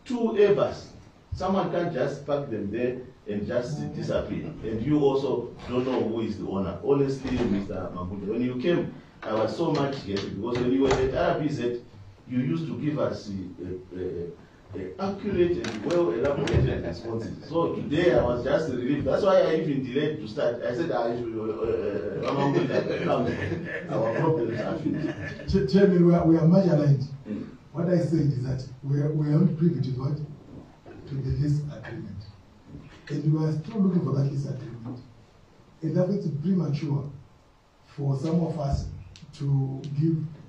2 Airbus, someone can't just park them there and just disappear. And you also don't know who is the owner. Honestly, Mr. Mabuja, when you came, I was so much happy, because when you were at RBZ, you used to give us accurate and well elaborated responses. So today I was just relieved. That's why I even delayed to start. I said our problems are finished. Chairman, we are much aligned. What I said is that we are not privy to what? To the lease agreement. And we are still looking for that lease agreement. And that is premature for some of us to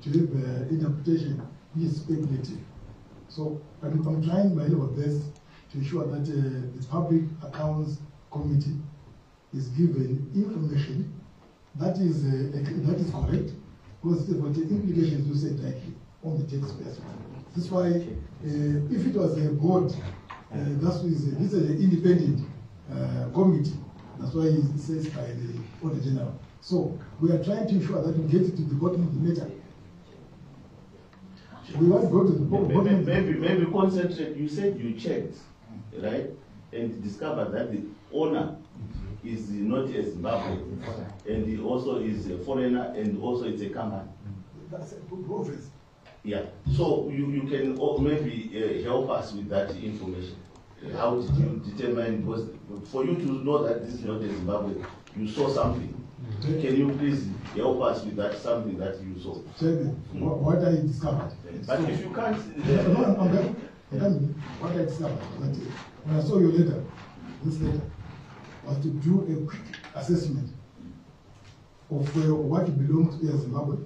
have interpretation which is speculative. So I'm trying my level best to ensure that the Public Accounts Committee is given information that is correct, because the implications you said directly on the taxpayers. This is why if it was a board, this is an independent committee. That's why it says by the Auditor General. So we are trying to ensure that we get to the bottom of the matter. We want to go to the bottom. Maybe concentrate. You said you checked, right, and discovered that the owner is not a Zimbabwean, and he also is a foreigner, and also it's a company. That's a good progress. Yeah. So you can maybe help us with that information. How did you determine? Because for you to know that this is not a Zimbabwean, you saw something. Can you please help us with that, something that you saw? Chairman, what I discovered. But if you can't... What I discovered was that when I saw your letter, this letter, was to do a quick assessment of what belongs to Zimbabwe,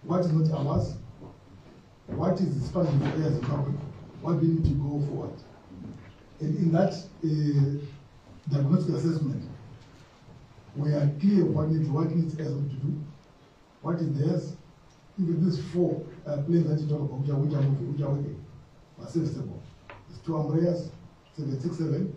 what is not ours, what is the span of Air Zimbabwe, what we need to go forward. And in that diagnostic assessment, we are clear what needs Air Zimbabwe to do, what is theirs. Even these 4 planes that you talk about, which are working, are serviceable. It's 2 Embraers, 767,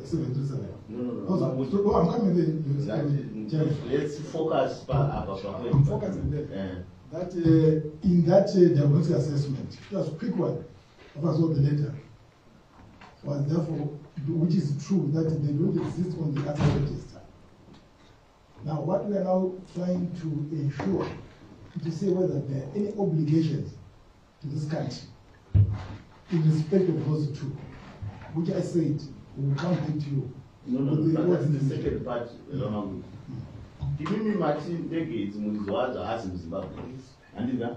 737. No, I'm coming there. Let's focus. I'm focusing there. That in that diagnostic assessment, just a quick one, of us all the letter, was therefore, which is true, that they don't exist on the asset register. Now, what we are now trying to ensure to say whether there are any obligations to this country in respect of those 2, which I said we will come back to you. No, that's the second part. Imimi mati ndege idzimulizowadza asi muZimbabwe andina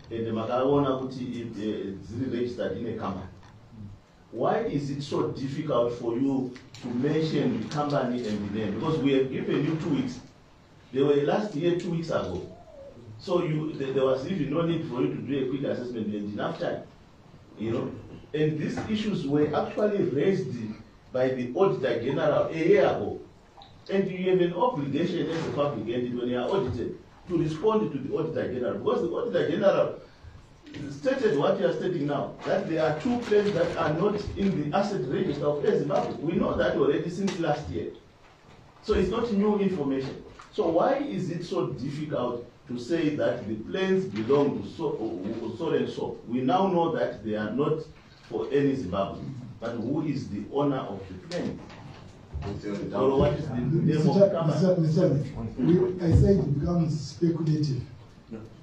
ende makaona kuti dziri registered in a company. Why is it so difficult for you to mention the company and the name? Because we have given you 2 weeks. They were last year 2 weeks ago. So there was even no need for you to do a quick assessment in enough time. You know, and these issues were actually raised by the Auditor General a year ago. And you have an obligation as a public entity when you are audited to respond to the Auditor General. Because the Auditor General stated what you are stating now, that there are 2 planes that are not in the asset register of Air Zimbabwe. We know that already since last year. So it's not new information. So why is it so difficult to say that the planes belong to so and so? We now know that they are not for any Zimbabwe. But who is the owner of the plane? Or what is the name of the company? I said it becomes speculative.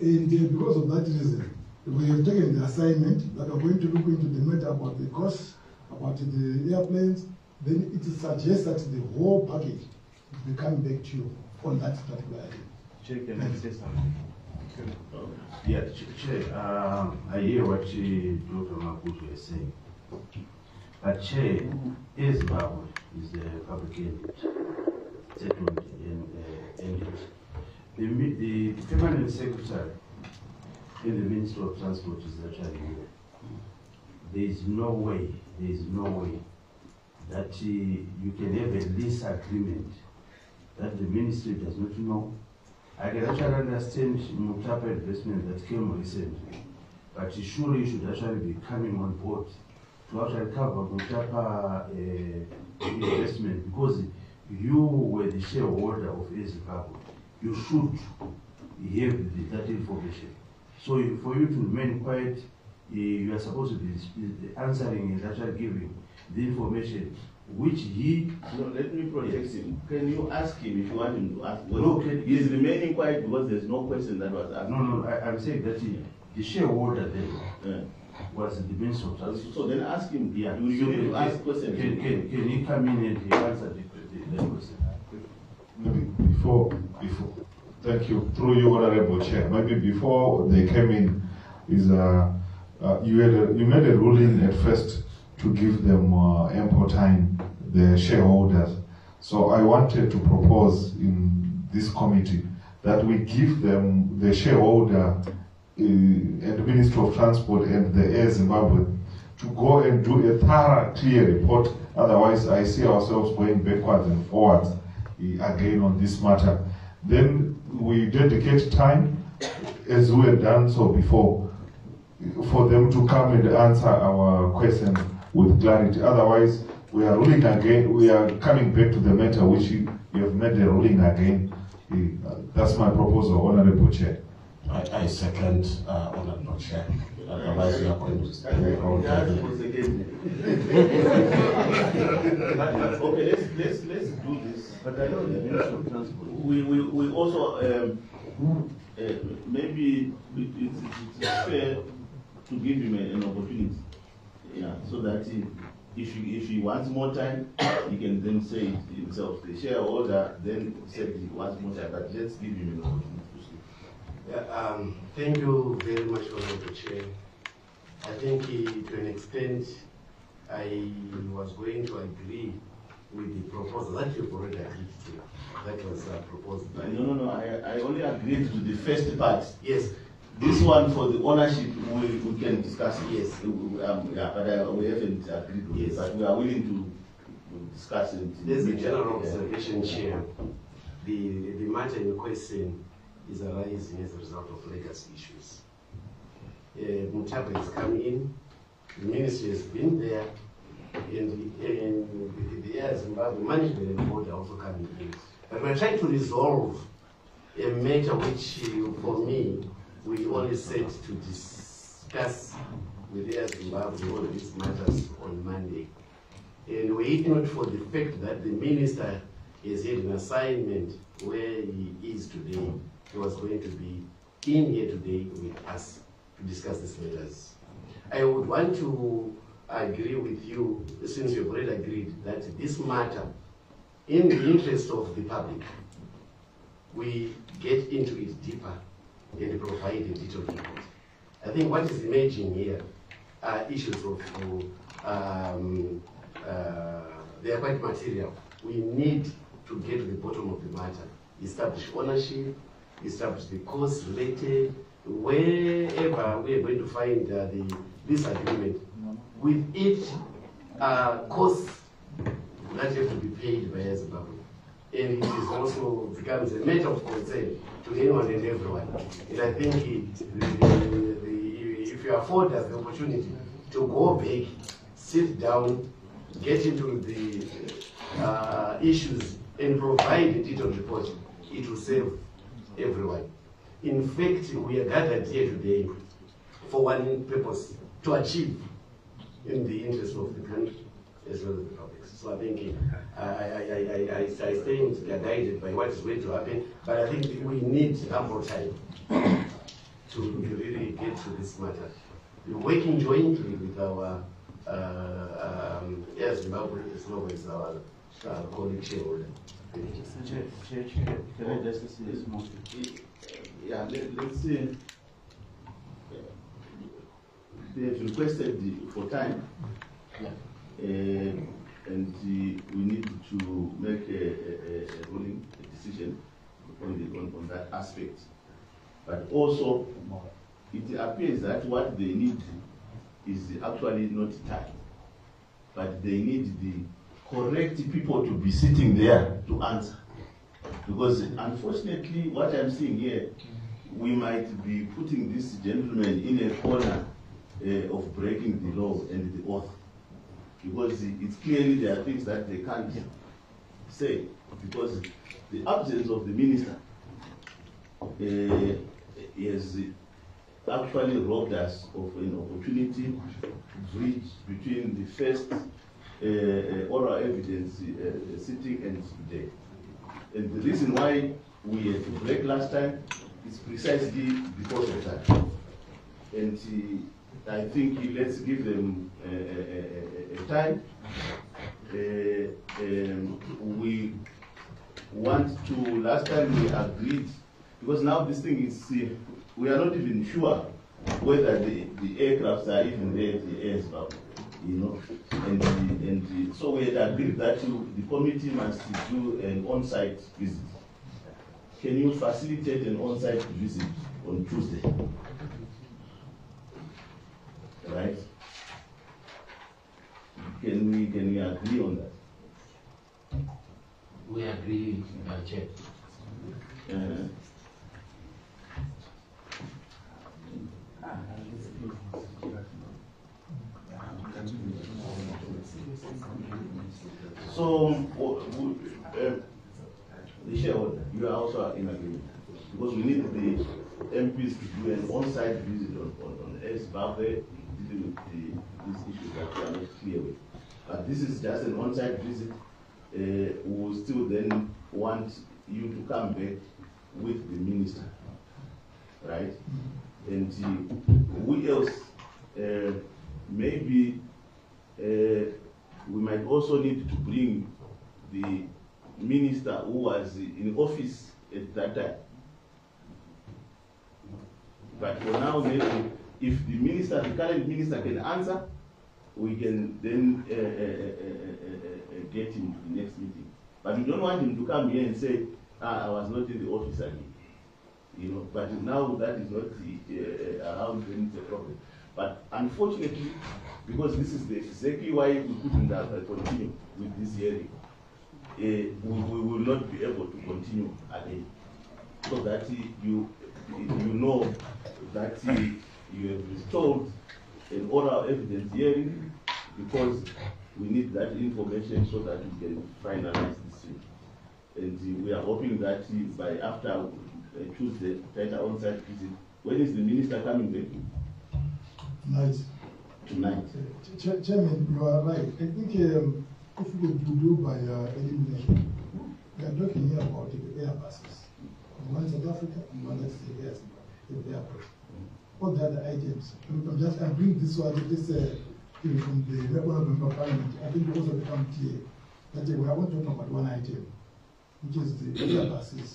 And because of that reason, we have taken the assignment that we're going to look into the matter about the costs, about the airplanes. Then it suggests that the whole package will come back to you on that particular item. Chair, can I say something? Yeah, Chair, I hear what Dr. Makutu is saying. But Chair, Air Zimbabwe is a public entity, settled entity. The permanent secretary in the Ministry of Transport is actually here. There is no way that you can have a lease agreement that the ministry does not know. I can actually understand Mutapa investment that came recently, but surely you should actually be coming on board to actually cover Mutapa investment, because you were the shareholder of Air Zimbabwe. You should have that information. So for you to remain quiet, you are supposed to be answering and actually giving the information which he... No, let me protect him. Can you ask him if you want him to ask? No, he's remaining quiet because there's no question that was asked. No, I'm saying that the shareholder then was the Minister of Transport. So then ask him. Yeah. You need to ask questions. Can he come in and he answer the question? Maybe before, thank you, through you, Honorable Chair. Maybe before they came in, you made a ruling at first to give them ample time, the shareholders. So I wanted to propose in this committee that we give them, the shareholder and the Ministry of Transport and the Air Zimbabwe, to go and do a thorough, clear report. Otherwise, I see ourselves going backwards and forwards again on this matter. Then we dedicate time, as we have done so before, for them to come and answer our questions with clarity. Otherwise, we are ruling again. We are coming back to the matter which you have made the ruling again. That's my proposal, Honorable Chair. I second, Honorable Chair. Otherwise, we are going to stay Okay, let's do this. But I know the Ministry of Transport. We also maybe it's fair to give him an opportunity. Yeah, so that if he wants more time, he can then say it himself. The shareholder then said he wants more time, but let's give him an opportunity to speak. Yeah, thank you very much, Honorable Chair. I think to an extent, I was going to agree with the proposal that you've already agreed to. That was proposed by... No, I only agreed to the first part. Yes. This one for the ownership, we can discuss it. Yes. But we haven't agreed with it, but we are willing to discuss it. There's a general observation, Chair. The matter in question is arising as a result of legacy issues. Mutapa has come in, the ministry has been there, and the Air Zimbabwe management and board are also coming in. But we're trying to resolve a matter which, for me, we only set to discuss with Air Zimbabwe all these matters on Monday. And we ignored for the fact that the minister has had an assignment where he is today. He was going to be in here today with us to discuss these matters. I would want to agree with you, since you've already agreed, that this matter, in the interest of the public, we get into it deeper and provide a detailed report. I think what is emerging here are issues of, they are quite material. We need to get to the bottom of the matter, establish ownership, establish the costs related, wherever we are going to find this agreement, with each cost that have to be paid by Zimbabwe. And it is also becomes a matter of concern to anyone and everyone. And I think if you afford us the opportunity to go back, sit down, get into the issues and provide a detailed report, it will save everyone. In fact, we are gathered here today for one purpose, to achieve in the interest of the country as well as the public. So I think I stand guided by what is going to happen, but I think we need ample time to really get to this matter. We're working jointly with our Air Zimbabwe as well as our colleague shareholder. Can I just say this more? Yeah, let's see. They have requested for time, and we need to make a ruling, a decision on that aspect. But also, it appears that what they need is actually not time, but they need the correct people to be sitting there to answer. Because unfortunately, what I'm seeing here, we might be putting this gentleman in a corner of breaking the law and the oath. Because it's clearly there are things that they can't say. Because the absence of the minister has actually robbed us of an opportunity to bridge between the first oral evidence sitting and today. And the reason why we had to break last time is precisely because of that. And I think let's give them a time. We want to, last time we agreed, because now this thing is, we are not even sure whether the aircrafts are even there at the Air Zimbabwe, you know. And so we had agreed that the committee must do an on-site visit. Can you facilitate an on-site visit on Tuesday? Right? Can we agree on that? We agree, Chair. So, the shareholder, you are also in agreement, because we need the MPs to do an on-site visit on Air Zimbabwe, dealing with these issues that we are not clear with. But this is just an on-site visit. We will still then want you to come back with the minister, right? And who else? Maybe we might also need to bring the minister who was in office at that time. But for now, maybe if the minister, the current minister, can answer, we can then get him to the next meeting. But we don't want him to come here and say, I was not in the office again. You know, but now that is not around, then it's a problem. But unfortunately, because this is exactly why we couldn't continue with this hearing, we will not be able to continue again. so that you know that you have restored an oral evidence hearing, because we need that information so that we can finalize this thing. And we are hoping that by after Tuesday, tighter on-site visit. When is the minister coming back? Tonight. Chairman, you are right. I think if we do by elimination, we are talking here about the Airbuses. One South Africa and one let's say yes, the airport. What the other items? I bring this one, this thing from the Honourable Member of Parliament. I think it also become clear that we are not talking about one item, which is the Airbuses,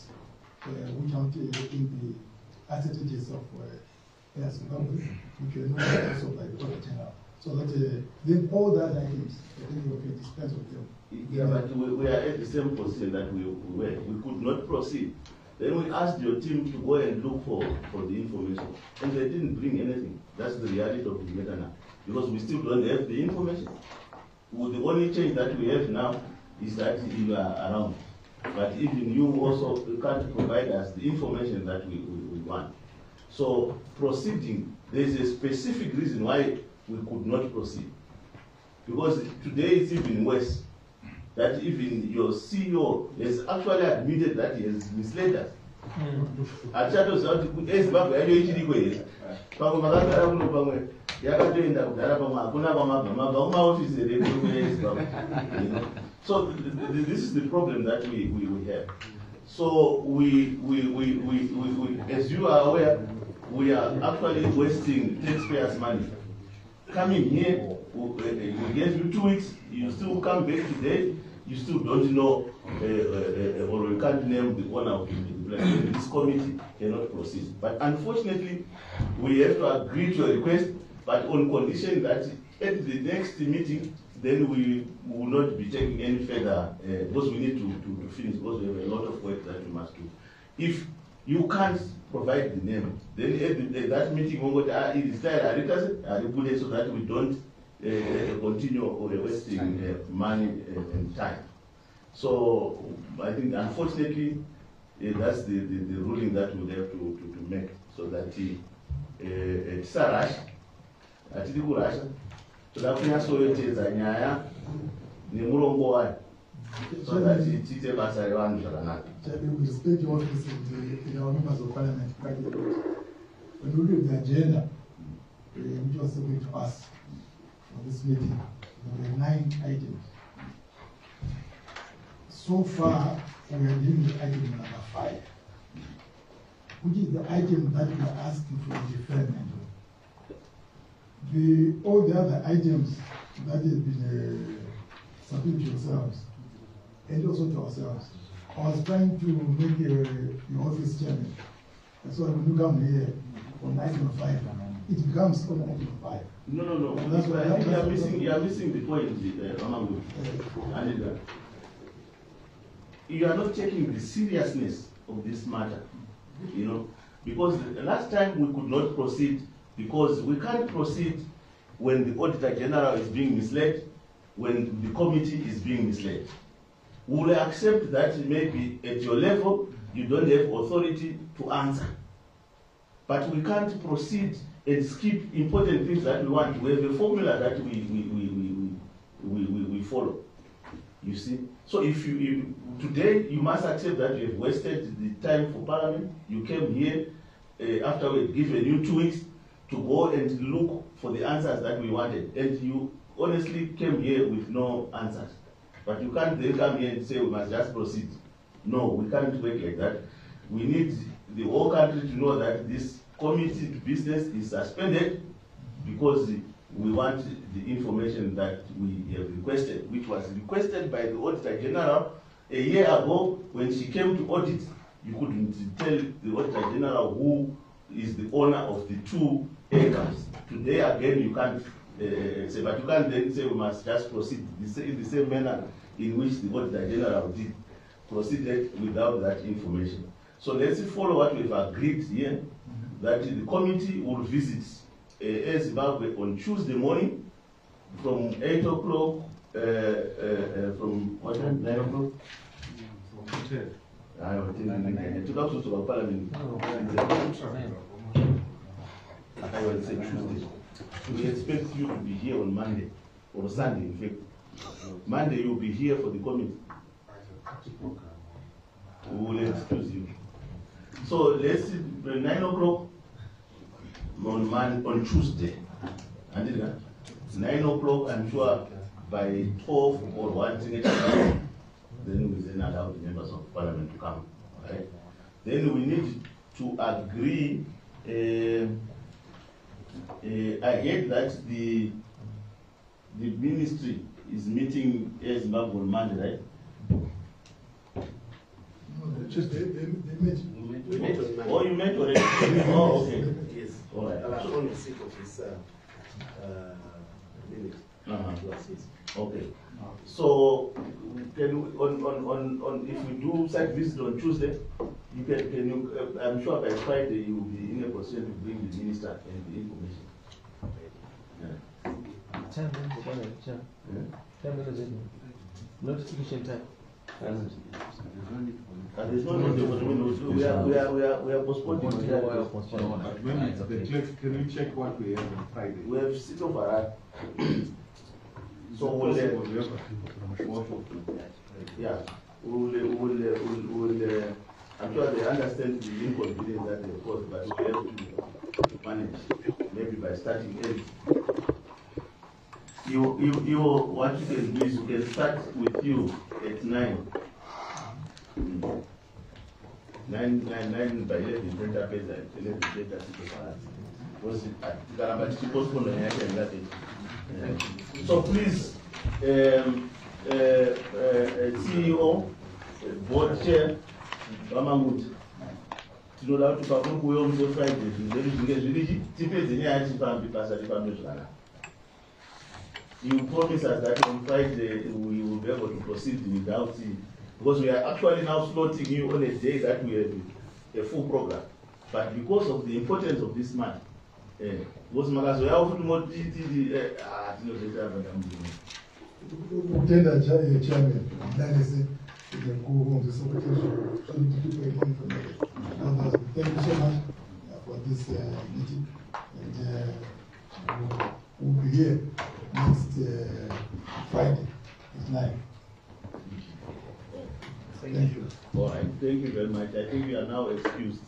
which are in the advantages of Air Zimbabwe, which were not also by the Auditor General. So that then all the other items, I think we can dispense with them. Yeah, but we are at the same position that we were. We could not proceed. Then we asked your team to go and look for the information, and they didn't bring anything. That's the reality of the matter now, because we still don't have the information. Well, the only change that we have now is that you are around, but even you also can't provide us the information that we want. So proceeding, there is a specific reason why we could not proceed, because today it's even worse. That even your CEO has actually admitted that he has misled us. Achatoziva kuti eZimbabwe yacho ichiriko here. Pamwe makagara kuno pamwe yakatoenda kugara pamwe hakuna kwamabva kumaofisi here eZimbabwe. So this is the problem that we have. So we as you are aware, we are actually wasting taxpayers' money. Coming here, we gave you 2 weeks, you still come back today, you still don't know, or you can't name the owner of the plan. This committee cannot proceed. But unfortunately, we have to agree to a request, but on condition that at the next meeting, then we will not be taking any further, because we need to finish, because we have a lot of work that we must do. If you can't provide the name, then at that meeting, it is tired, so that we don't continue wasting money and time. So I think, unfortunately, that's the ruling that we'll have to make, so that it's a rush, atidi kurasha, toda kunyasoyotedza nyaya nemurombo wayo, so that tiite basa revanhu zvakanaka. We respect your office and our members of Parliament. When we look at the agenda, which was submitted to us for this meeting, there were 9 items. So far, we are dealing with item number 5, which is the item that we are asking for deferment. All the other items that have been submitted to yourselves, and also to ourselves, I was trying to make your office chairman. That's why when you come here on item 5, it becomes on item 5. No. That's why I think you are missing the point, you are not taking the seriousness of this matter, because the last time we could not proceed, because we can't proceed when the Auditor General is being misled, when the committee is being misled. We will accept that maybe at your level you don't have authority to answer, but we can't proceed and skip important things that we want. We have a formula that we follow. You see, so if today you must accept that you have wasted the time for Parliament. You came here after we given you 2 weeks to go and look for the answers that we wanted, and you honestly came here with no answers. But you can't then come here and say we must just proceed. No, we can't work like that. We need the whole country to know that this committee business is suspended, because we want the information that we have requested, which was requested by the Auditor General a year ago. When she came to audit, you couldn't tell the Auditor General who is the owner of the 2 acres. Today again you can't say, but you can't then say we must just proceed in the same manner in which the Auditor General did, proceeded without that information. So let's follow what we've agreed here, that the committee will visit Air Zimbabwe on Tuesday morning from 8 o'clock, from what time? 9 o'clock? I was to Parliament. I will say Tuesday. We expect you to be here on Monday or Sunday, in fact. Monday you'll be here for the committee. We will excuse you. So let's see, 9 o'clock on Tuesday. And 9 o'clock, I'm sure by 12 or 1 thing, then we then allow the members of Parliament to come. Okay? Then we need to agree. I heard that the ministry is meeting as Zimbabwe on Monday, right? No, just they met. We met. Oh, you met already? Oh, okay. Yes. All right. I was on receipt of his minute. Okay. So, can we, on if we do site visit on Tuesday, you can you? I'm sure by Friday you will be in a position to bring the minister and the information. Yeah. 10 minutes. Notification time. There's no need. We are postponing. But when it's the clerk, can you check what we have on Friday? We have sit over. So we'll yeah, we'll I'm sure they understand the inconvenience that they cause, but we have to manage, maybe by starting early. What you can do is you can start with you at 9. 9 by 11, then that is 11, so please, CEO, board chair, Ramamut, tinoda kuti pakuru kuuya musi Friday zvinhu zvinge zviri tipedze nyaya yachifambi basa rifambe zvakanaka. You promise us that on Friday we will be able to proceed without because we are actually now slotting you on a day that we have a full program. But because of the importance of this man, because Magazoya would not chairman, that is it. You can go home to secretary. Thank you so much for this meeting. And we'll be here next Friday at 9. Thank you. All right, thank you very much. I think we are now excused.